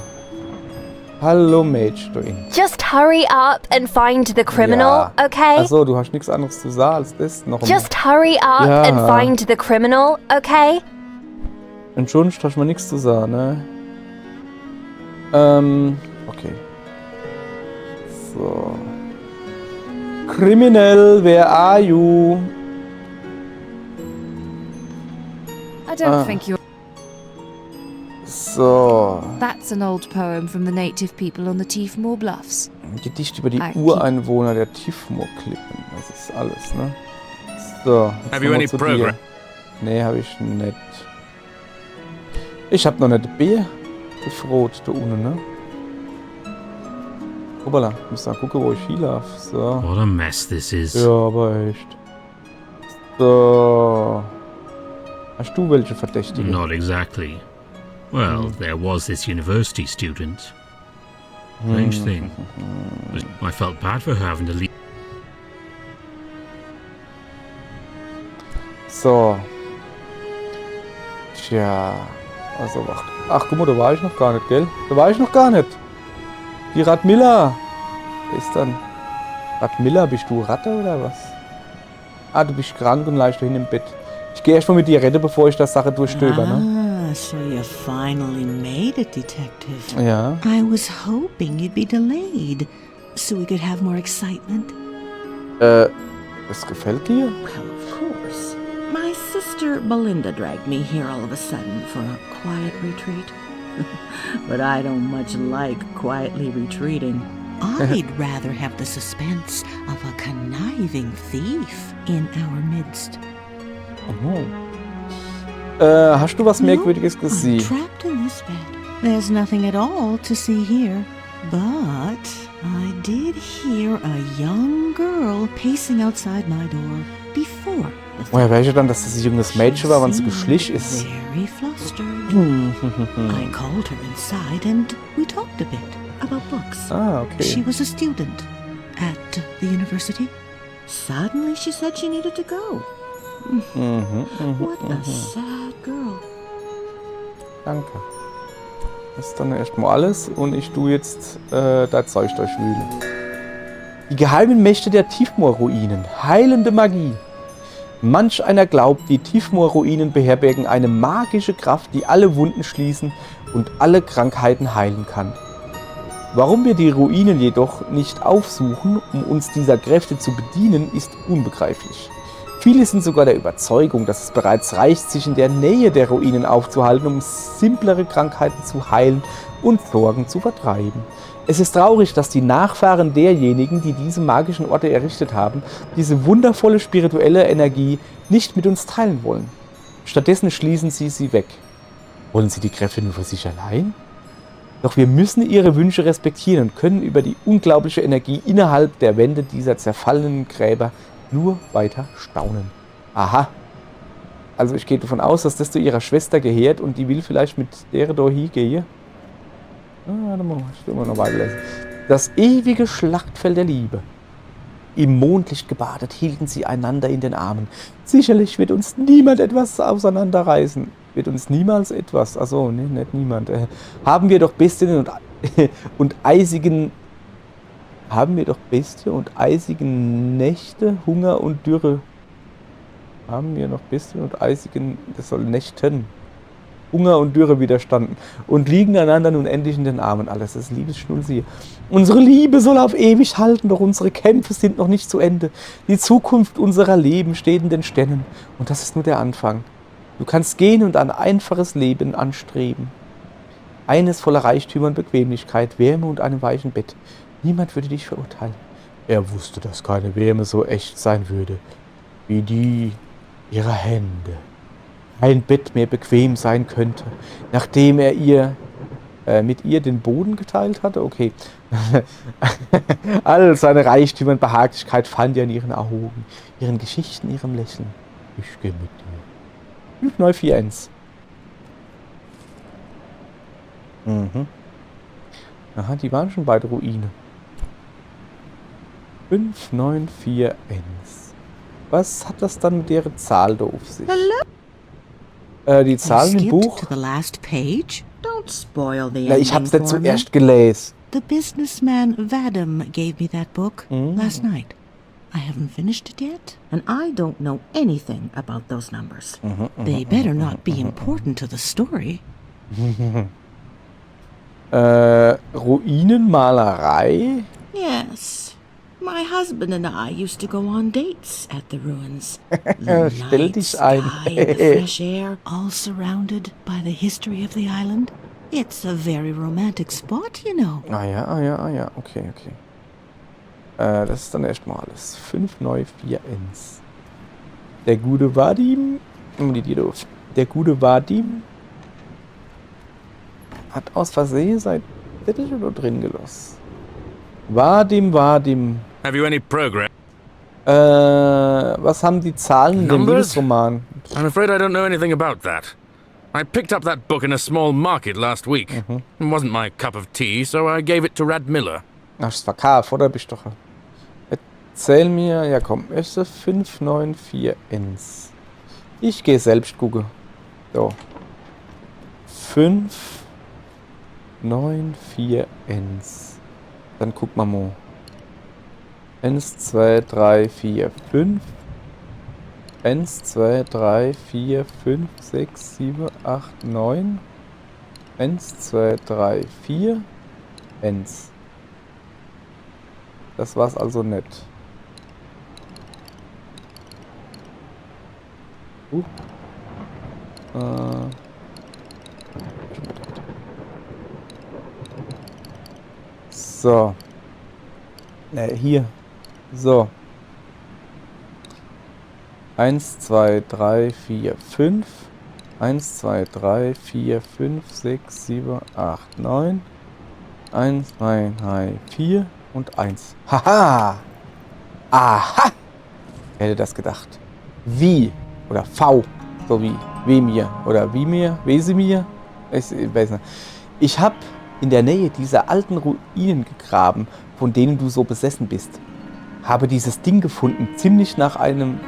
Hallo Mädchen da hin. Just hurry up and find the criminal, Ja. okay? Achso, du hast nichts anderes zu sagen als das. Noch einmal. Just hurry up Ja. and find the criminal, okay? Entschuldigt, hast du mir nichts zu sagen, ne? Okay. So. Criminal, where are you? I don't think you're. So. That's an old poem from the native people on the Tiefmoor Bluffs. Ein Gedicht über die Ah, Ureinwohner der Tiefmoor-Klippen. Das ist alles, ne? So. jetzt Have you nochmal any zu dir. progress? Nee, hab ich nicht. Ich hab noch nicht Bier gefroht, da unten, ne? Hoppala, ich muss mal gucken, wo ich hinlaufe. So. What a mess this is. Ja, aber echt. So. Hast du welche Verdächtige? Not exactly. Well, there was this university student. Strange thing. But I felt bad for her having to leave. So. Tja. Also, ach, guck mal, da war ich noch gar nicht, gell? Da war ich noch gar nicht. Die Radmilla. Wer ist dann? Radmilla, bist du Ratte oder was? Ah, du bist krank und leicht hin im Bett. Ich gehe erst mal mit dir retten, bevor ich das Sache durchstöber, ne? So you finally made it, Detective. Ja. I was hoping you'd be delayed, so we could have more excitement. Es gefällt dir? Well, of course. My sister Belinda dragged me here all of a sudden for a quiet retreat. But I don't much like quietly retreating. I'd rather have the suspense of a conniving thief in our midst. Hast du was Merkwürdiges I'm gesehen? trapped in this bed. There's nothing at all to see here. But I did hear a young girl pacing outside my door before the Woher weiß ich dann, dass das ein junges Mädchen war, wenn sie geschlich ist? very flustered. I called her inside and we talked a bit about books. Ah, She okay. was a student at the university. Suddenly she said she needed to go. What a sad girl. Danke. Das ist dann erstmal alles und ich tu jetzt dein Zeug durchwühlen. Die geheimen Mächte der Tiefmoor-Ruinen. Heilende Magie. Manch einer glaubt, die Tiefmoor-Ruinen beherbergen eine magische Kraft, die alle Wunden schließen und alle Krankheiten heilen kann. Warum wir die Ruinen jedoch nicht aufsuchen, um uns dieser Kräfte zu bedienen, ist unbegreiflich. Viele sind sogar der Überzeugung, dass es bereits reicht, sich in der Nähe der Ruinen aufzuhalten, um simplere Krankheiten zu heilen und Sorgen zu vertreiben. Es ist traurig, dass die Nachfahren derjenigen, die diese magischen Orte errichtet haben, diese wundervolle spirituelle Energie nicht mit uns teilen wollen. Stattdessen schließen sie weg. Wollen sie die Kräfte nur für sich allein? Doch wir müssen ihre Wünsche respektieren und können über die unglaubliche Energie innerhalb der Wände dieser zerfallenen Gräber nur weiter staunen. Aha. Also ich gehe davon aus, dass das zu ihrer Schwester gehört und die will vielleicht mit der da hingehen. Warte mal, ich will mal noch weiterlesen. Das ewige Schlachtfeld der Liebe. Im Mondlicht gebadet hielten sie einander in den Armen. Sicherlich wird uns niemand etwas auseinanderreißen. Wird uns niemals etwas. Achso, nee, nicht niemand. Haben wir doch Bestien und eisigen Nächte, Hunger und Dürre. Haben wir noch Bestien und eisigen, das soll Nächten, Hunger und Dürre widerstanden und liegen einander nun endlich in den Armen. Alles ist Liebesschnulzi. Unsere Liebe soll auf ewig halten, doch unsere Kämpfe sind noch nicht zu Ende. Die Zukunft unserer Leben steht in den Sternen und das ist nur der Anfang. Du kannst gehen und ein einfaches Leben anstreben. Eines voller Reichtümer und Bequemlichkeit, Wärme und einem weichen Bett. Niemand würde dich verurteilen. Er wusste, dass keine Wärme so echt sein würde, wie die ihrer Hände. Kein Bett mehr bequem sein könnte, nachdem er mit ihr den Boden geteilt hatte. Okay. All seine Reichtümer und Behaglichkeit fand er in ihren Augen, ihren Geschichten, ihrem Lächeln. Ich gehe mit dir. 5941. Aha, die waren schon bei der Ruine. 5941. Was hat das dann mit der Zahl da auf sich? Die Zahlen im Buch. To the last page? Don't spoil the Na, ich ending hab's nicht for me. zuerst gelesen. The businessman Vadim gave me that book last night. I haven't finished it yet, and I don't know anything about those numbers. They better not be important to the story. Ruinenmalerei? Yes. My husband and I used to go on dates at the ruins. Stell Night dich ein. sky, the fresh air, all surrounded by the history of the island. It's a very romantic spot, you know. Ah ja. Okay. Das ist dann erstmal alles. 5941. Der gute Vadim. Der gute Vadim hat aus Versehen sein Zettel nur drin gelassen. Vadim. Have you any progress? Was haben die Zahlen in dem Numbers? Liebesroman? I'm afraid I don't know anything about that. I picked up that book in a small market last week. It wasn't my cup of tea, so I gave it to Rad Miller. Ach, das war K, oder bist du doch? Erzähl mir, ja komm, ist 5941. Ich gehe selbst gucken. So. 5941. Dann guck mal mal. 1, 2, 3, 4, 5. 1, 2, 3, 4, 5, 6, 7, 8, 9. 1, 2, 3, 4. 1. Das war's also nicht. So. Hier. So. 1, 2, 3, 4, 5. 1, 2, 3, 4, 5, 6, 7, 8, 9. 1, 2, 3, 4 und 1. Haha! Aha! Wer hätte das gedacht? Wie? Oder V. So wie Wemir. Oder Wimir. Wesemir. Ich weiß nicht. Ich habe in der Nähe dieser alten Ruinen gegraben, von denen du so besessen bist. Habe dieses Ding gefunden, ziemlich nach einem...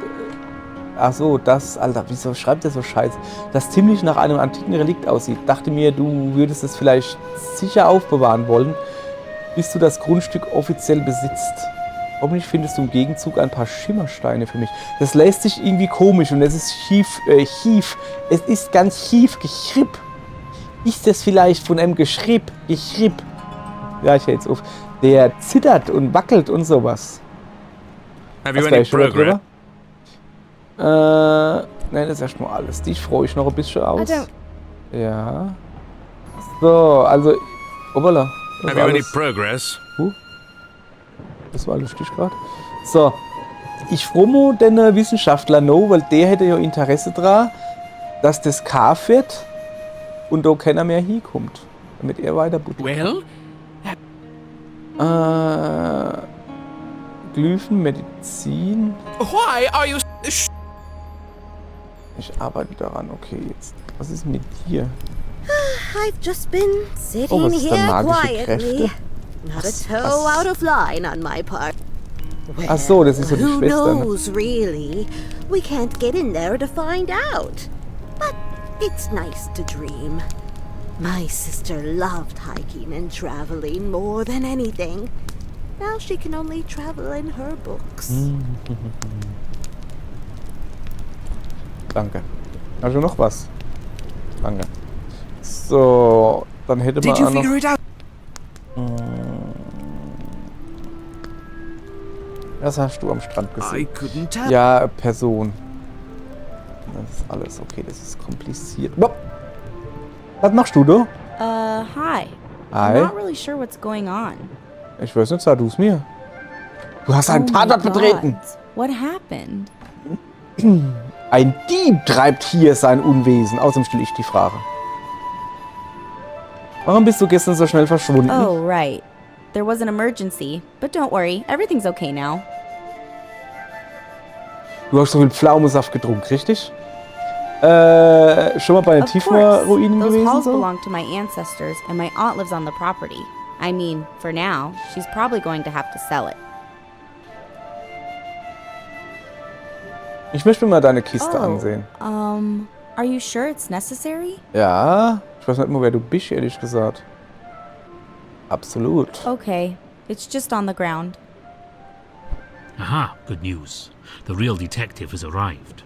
Ach so, das... Alter, wieso schreibt er so scheiße? Das ziemlich nach einem antiken Relikt aussieht. Dachte mir, du würdest es vielleicht sicher aufbewahren wollen, bis du das Grundstück offiziell besitzt. Hoffentlich findest du im Gegenzug ein paar Schimmersteine für mich. Das lässt sich irgendwie komisch und es ist schief. Es ist ganz schief geschrieb. Ist das vielleicht von einem Geschrieb? Ja, ich höre jetzt auf. Der zittert und wackelt und sowas. Have you any progress? Nein, das ist erstmal alles. Dich freue ich noch ein bisschen aus. Ja. So, also. Hoppala. Have you any progress? Das war lustig gerade. So. Ich freue den Wissenschaftler noch, weil der hätte ja Interesse daran, dass das Kaff wird und da keiner mehr hinkommt. Damit er weiter buddelt. Well, Glyphen, Medizin. why are you... Ich arbeite daran. Okay, jetzt. Was ist mit dir? I've just been sitting was ist denn here magische quietly. Kräfte? Not a toe out of line on my part. Well, Ach so, das ist so die who Schwester, ne? knows, really? We can't get in there to find out. But it's nice to dream. My sister loved hiking and traveling more than anything. Now she can only travel in her books. Danke. Also noch was? Danke. So, dann hätte man auch noch... it out? Was hast du am Strand I gesehen? couldn't tell. Ja, Person. Das ist alles okay, das ist kompliziert. Boah. Was machst du da? Hi. Hi. I'm not really sure what's going on. Ich weiß nicht, sag du es mir. Du hast einen Oh my Tatort betreten. God. What happened? Ein Dieb treibt hier sein Unwesen. Außerdem stelle ich die Frage. Warum bist du gestern so schnell verschwunden? Oh, right. There was an emergency, but don't worry, everything's okay now. Du hast so viel Pflaumensaft getrunken, richtig? Schon mal bei den Of course. Tiefmoor-Ruinen Those gewesen? halls So? belong to my ancestors, and my aunt lives on the property. I mean, for now, she's probably going to have to sell it. Ich möchte mir mal deine Kiste ansehen. Are you sure it's necessary? Ja, ich weiß nicht mal, wer du bist, ehrlich gesagt. Absolut. Okay, it's just on the ground. Aha, good news. The real detective has arrived.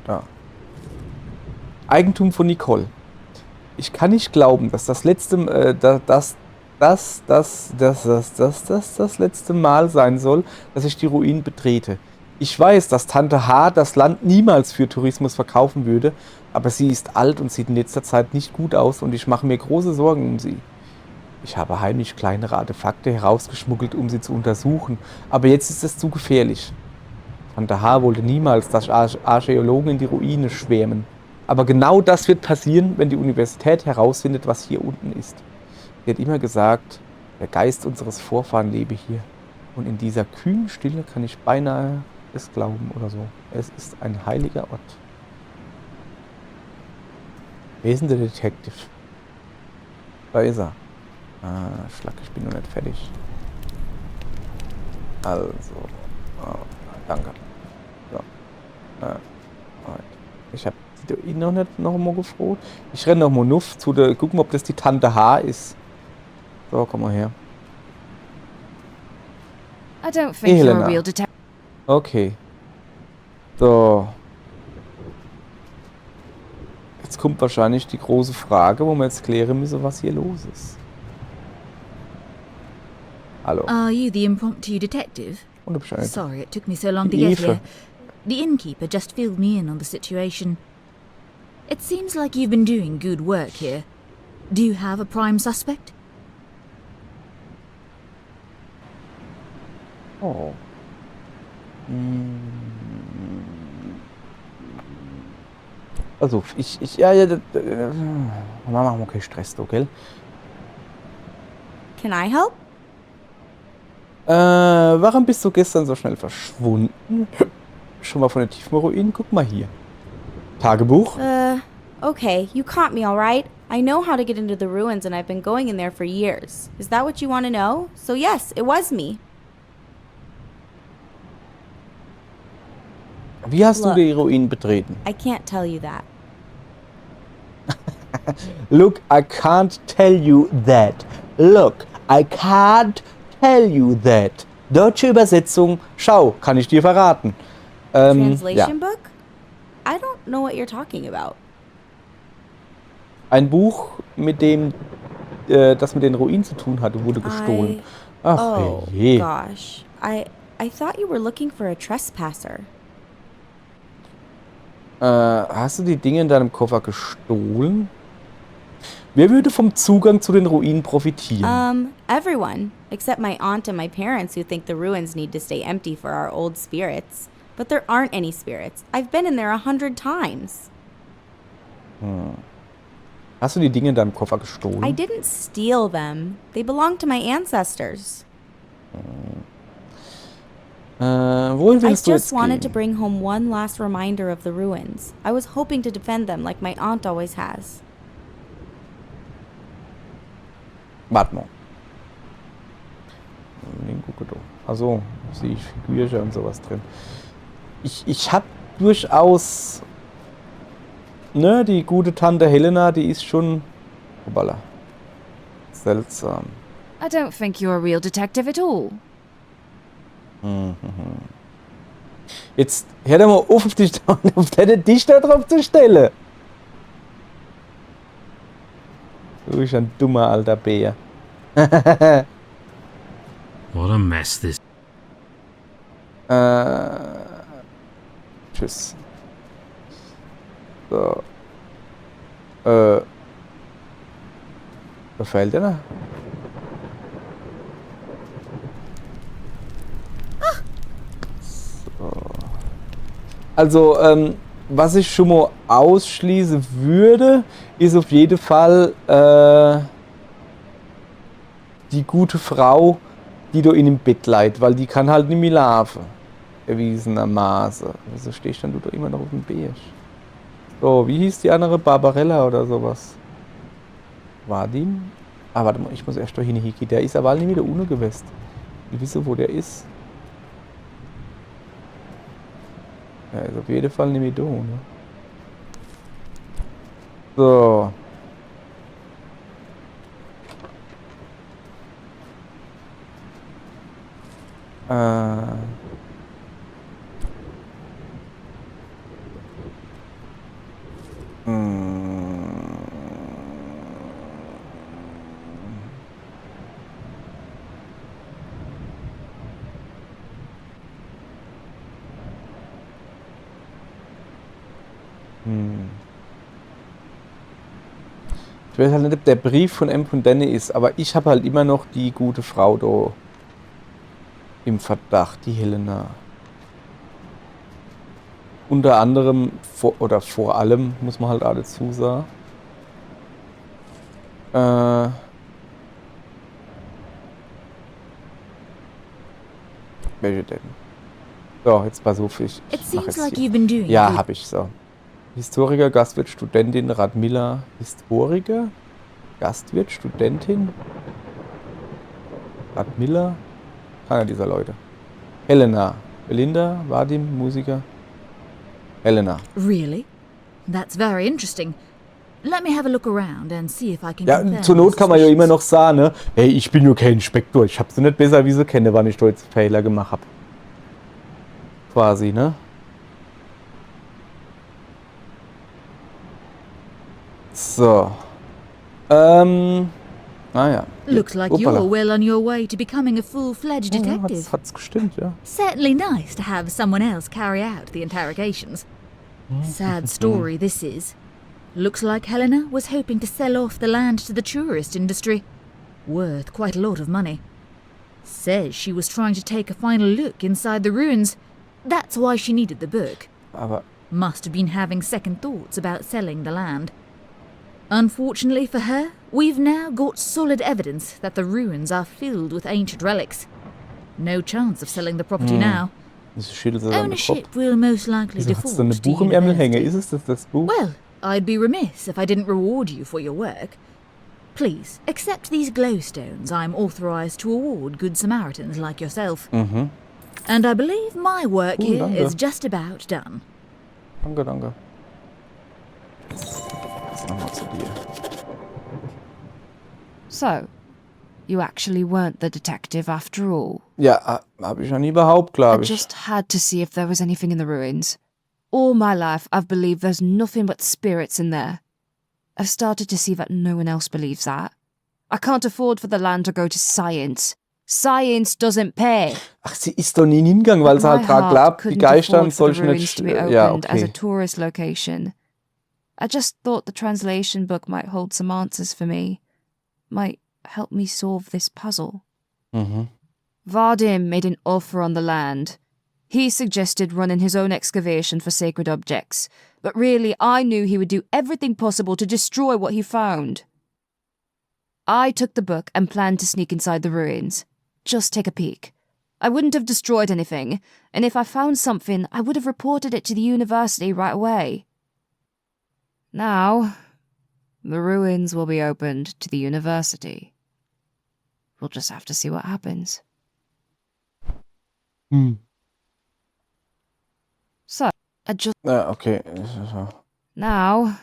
Ja. Eigentum von Nicole. Ich kann nicht glauben, dass das letzte letzte Mal sein soll, dass ich die Ruinen betrete. Ich weiß, dass Tante H. das Land niemals für Tourismus verkaufen würde, aber sie ist alt und sieht in letzter Zeit nicht gut aus und ich mache mir große Sorgen um sie. Ich habe heimlich kleinere Artefakte herausgeschmuggelt, um sie zu untersuchen, aber jetzt ist es zu gefährlich. Tante H. wollte niemals, dass Archäologen in die Ruine schwärmen. Aber genau das wird passieren, wenn die Universität herausfindet, was hier unten ist. Sie hat immer gesagt, der Geist unseres Vorfahren lebe hier. Und in dieser kühlen Stille kann ich beinahe es glauben oder so. Es ist ein heiliger Ort. Wer ist denn der Detective? Da ist er. Ah, Schlag, ich bin noch nicht fertig. Also. Oh, danke. So. Ich habe ihn noch nicht noch mal gefroht. Ich renne noch mal nuff zu der. Gucken, ob das die Tante H ist. So, komm mal her. I don't think you're Helena. a real detective. Okay. So. Jetzt kommt wahrscheinlich die große Frage, wo wir jetzt klären müssen, was hier los ist. Hallo. Are you the impromptu detective? Und du bist eine- Sorry it took me so long to Die get Eve. here. The innkeeper just filled me in on the situation. It seems like you've been doing good work here. Do you have a prime suspect? Oh. Also, machen wir keinen Stress, da, gell? Can I help? Warum bist du gestern so schnell verschwunden? Schon mal von den Tiefmoor-Ruinen? Guck mal hier. Tagebuch? Okay, you caught me, alright? I know how to get into the ruins and I've been going in there for years. Is that what you want to know? So yes, it was me. Wie hast Look. du die Ruinen betreten? I can't tell you that. Look, I can't tell you that. Look, I can't tell you that. Deutsche Übersetzung, schau, kann ich dir verraten. Ja. Translation book? I don't know what you're talking about. Ein Buch, mit dem das mit den Ruinen zu tun hatte, wurde gestohlen. Ach Oh je. gosh. I thought you were looking for a trespasser. Hast du die Dinge in deinem Koffer gestohlen? Wer würde vom Zugang zu den Ruinen profitieren? Everyone. Except my aunt and my parents who think the ruins need to stay empty for our old spirits. But there aren't any spirits. I've been in there 100 times. Hast du die Dinge in deinem Koffer gestohlen? I didn't steal them. They belong to my ancestors. Wohin I willst du just jetzt wanted to gehen? bring home one last reminder of the ruins. I was hoping to defend them like my aunt always has. Warte mal. Also, sehe ich Figürchen und sowas drin. Ich hab durchaus... Ne, die gute Tante Helena, die ist schon... Hoppala. Seltsam. I don't think you're a real detective at all. Jetzt hör doch mal auf dich da drauf zu stellen. Du bist ein dummer alter Bär. What a mess this. Tschüss. So. Was fehlt dir noch? So. Also, was ich schon mal ausschließen würde, ist auf jeden Fall die gute Frau, die da in dem Bett liegt, weil die kann halt nicht mehr laufen. Erwiesenermaßen. Wieso stehst dann du da immer noch auf dem Berg? So, wie hieß die andere? Barbarella oder sowas? Vadim? Ah, warte mal, ich muss erst da hin. Der ist aber nicht wieder ohne gewesen. Ich weiß, wo der ist. Ja, ist auf jeden Fall nicht mehr da, ne? So. Ich weiß halt nicht, ob der Brief von M. Denne ist, aber ich habe halt immer noch die gute Frau da im Verdacht, die Helena. Unter anderem, vor allem, muss man halt auch dazu sagen. Welche denn? So, jetzt pass auf, ich mach jetzt like hier. you've been doing Ja, good. hab ich so. Historiker, Gastwirt, Studentin, Radmilla. Historiker, Gastwirt, Studentin, Radmilla. Keiner dieser Leute. Helena, Belinda, Vadim, Musiker. Helena. Really? That's very interesting. Let me have a look around and see if I can Ja, compare zur Not the kann man ja immer suspicions. noch sagen, ne? Hey, ich bin ja kein Inspektor. Ich hab sie nicht besser, wie sie kenne, wann ich da jetzt Fehler gemacht hab. Quasi, ne? So. Naja. Looks like Hoppala. you're well on your way to becoming a full-fledged Ja, detective. hat's gestimmt, ja. Certainly nice to have someone else carry out the interrogations. Sad story this is. Looks like Helena was hoping to sell off the land to the tourist industry. Worth quite a lot of money. Says she was trying to take a final look inside the ruins. That's why she needed the book. Aber Must have been having second thoughts about selling the land. Unfortunately for her, we've now got solid evidence that the ruins are filled with ancient relics. No chance of selling the property now. wieso schüttelt sie dann den Kopf? Ownership will most likely Wieso hat sie dann default ein to Buch im Ärmel hängen? university. Ist es das Buch? Well, I'd be remiss if I didn't reward you for your work. Please, accept these glowstones I'm authorized to award good Samaritans like yourself. Mhm. And I believe my work here danke. is just about done. Danke, danke. Jetzt nochmal zu dir. So, you actually weren't the detective after all. Ja, hab ich ja nie behauptet, I glaube ich. just had to see if there was anything in the ruins. All my life, I've believed there's nothing but spirits in there. I've started to see that no one else believes that. I can't afford for the land to go to science. Science doesn't pay. Ach, sie ist doch nie hingegangen, weil sie My halt dran heart glaubt, die couldn't Geister afford for the solche ruins nicht... to be Ja, opened as a okay. tourist location. I just thought the translation book might hold some answers for me. Might help me solve this puzzle. Vadim made an offer on the land. He suggested running his own excavation for sacred objects, but really I knew he would do everything possible to destroy what he found. I took the book and planned to sneak inside the ruins. Just take a peek. I wouldn't have destroyed anything, and if I found something, I would have reported it to the university right away. Now, the ruins will be opened to the university. We'll just have to see what happens. So, I just... Ja, okay. Now,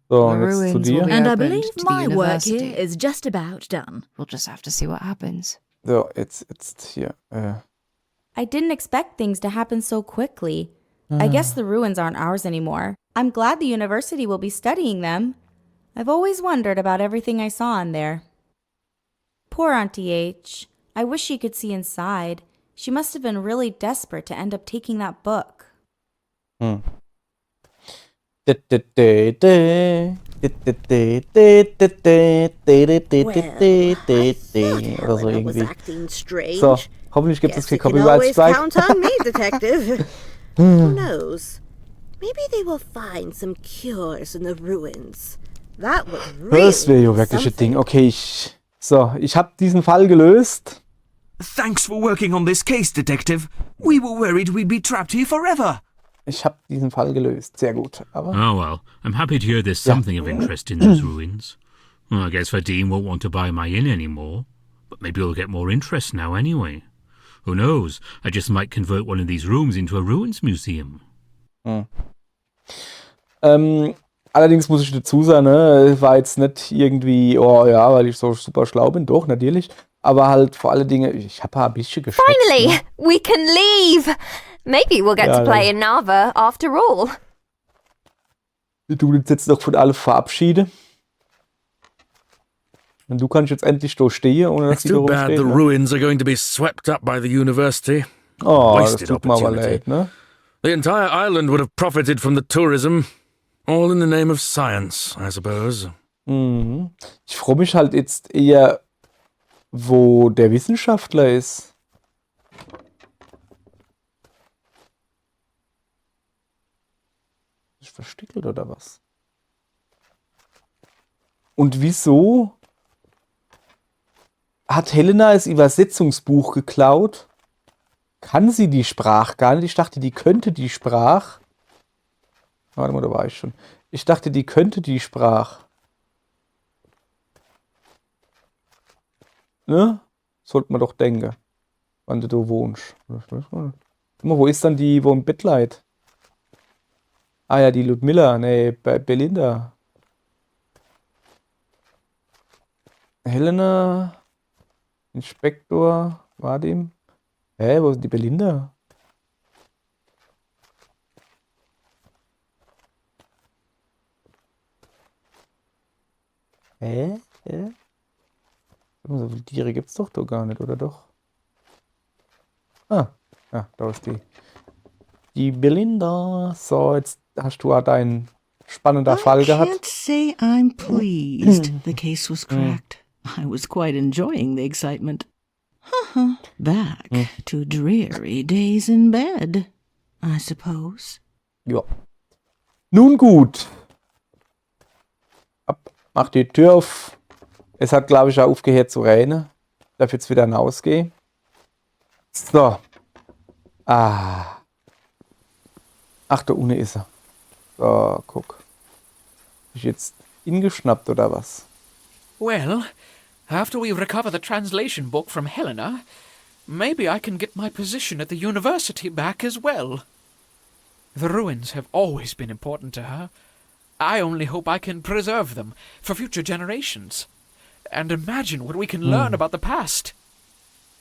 So, the und jetzt zu ruins will dir. be And I opened believe to the my work university. here is just about done. We'll just have to see what happens. So, jetzt hier. I didn't expect things to happen so quickly. I guess the ruins aren't ours anymore. I'm glad the university will be studying them. I've always wondered about everything I saw in there. Poor Auntie H. I wish she could see inside. She must have been really desperate to end up taking that book. Oder so irgendwie. Acting strange. So, hoffentlich gibt es Guess kein you can always Copyright-Strike. count on me, detective. Who knows? Maybe they will find some cures in the ruins. That would really Das wäre ja wirklich ein Ding. Okay, ich habe diesen Fall gelöst. Thanks for working on this case, Detective. We were worried we'd be trapped here forever. Ich habe diesen Fall gelöst. Sehr gut. Aber Oh well, I'm happy to hear there's something of interest in those ruins. Well, I guess Vadim won't want to buy my inn anymore, but maybe he'll get more interest now anyway. Who knows? I just might convert one of these rooms into a ruins museum. allerdings muss ich dazu sagen, ne, war jetzt nicht irgendwie, oh ja, weil ich so super schlau bin, doch, natürlich. Aber halt vor allen Dingen, ich habe ein bisschen geschätzt. Finally, Ne? we can leave. Maybe we'll get to play in Narva after all. Du willst jetzt noch von allen verabschieden. Und du kannst jetzt endlich da stehen, ohne dass It's die da too bad rumstehen. the Ne? ruins are going to be swept up by the university. Oh, das Wasted tut mir aber opportunity. leid, ne? The entire island would have profited from the tourism, all in the name of science, I suppose. Mhm. Ich freue mich halt jetzt eher, wo der Wissenschaftler ist. Ist verstickelt oder was? Und wieso hat Helena das Übersetzungsbuch geklaut? Kann sie die Sprache gar nicht? Ich dachte, die könnte die Sprache. Warte mal, da war ich schon. Ich dachte, die könnte die Sprache. Ne? Sollte man doch denken. Wann du da wohnst. Guck mal, wo ist dann die, wo im Bett liegt? Ah ja, die Ludmilla. Nee, Belinda. Helena. Inspektor. Vadim. Hä, wo ist die Belinda? Hä? So viele Tiere gibt's doch gar nicht, oder doch? Ah, ja, da ist die. Die Belinda. So, jetzt hast du deinen spannender Fall I gehabt. can't say I'm pleased the case was cracked. I was quite enjoying the excitement. Back to dreary days in bed, I suppose. Ja. Nun gut. Ab, mach die Tür auf. Es hat, glaube ich, auch aufgehört zu regnen. Darf jetzt wieder hinausgehen. So. Ah. Ach, da unten ist er. So, guck. Ist jetzt ingeschnappt oder was? Well, after we recover the translation book from Helena, maybe I can get my position at the university back as well. The ruins have always been important to her. I only hope I can preserve them for future generations. And imagine what we can learn about the past.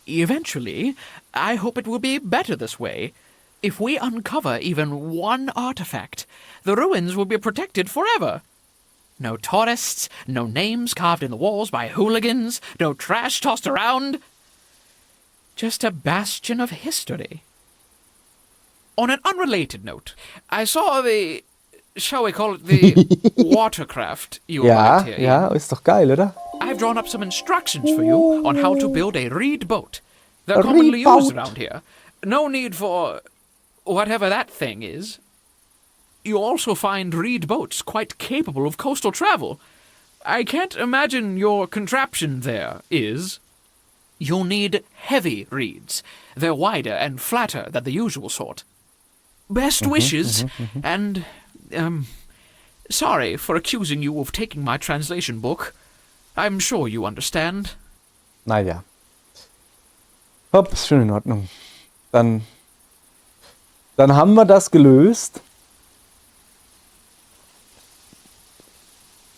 Eventually, I hope it will be better this way. If we uncover even one artifact, the ruins will be protected forever. No tourists, no names carved in the walls by hooligans, no trash tossed around. Just a bastion of history. On an unrelated note, I saw the, shall we call it the watercraft you Ja, arrived here in. ja, ist doch geil, oder? I've drawn up some instructions for you on how to build a reed boat. They're A commonly reed used boat? around here. No need for whatever that thing is. You also find reed boats quite capable of coastal travel. I can't imagine your contraption there is. You'll need heavy reeds. They're wider and flatter than the usual sort. Best wishes, and, sorry for accusing you of taking my translation book. I'm sure you understand. Naja. Hopp, ist schon in Ordnung. Dann haben wir das gelöst.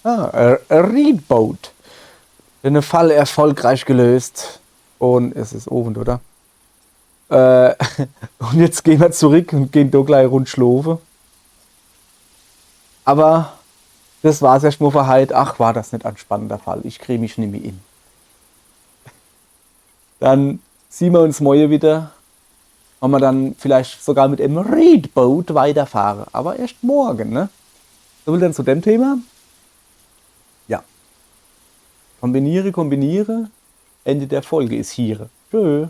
A Reed Boat. Den Fall erfolgreich gelöst. Und es ist Abend, oder? Und jetzt gehen wir zurück und gehen da gleich rund schlafen. Aber das war's erstmal für heute. Ach, war das nicht ein spannender Fall. Ich kriege mich nicht mehr in. Dann sehen wir uns morgen wieder. Wenn wir dann vielleicht sogar mit einem Reed Boat weiterfahren. Aber erst morgen, ne? So viel dann zu dem Thema. Ja. Kombiniere. Ende der Folge ist hier. Tschö.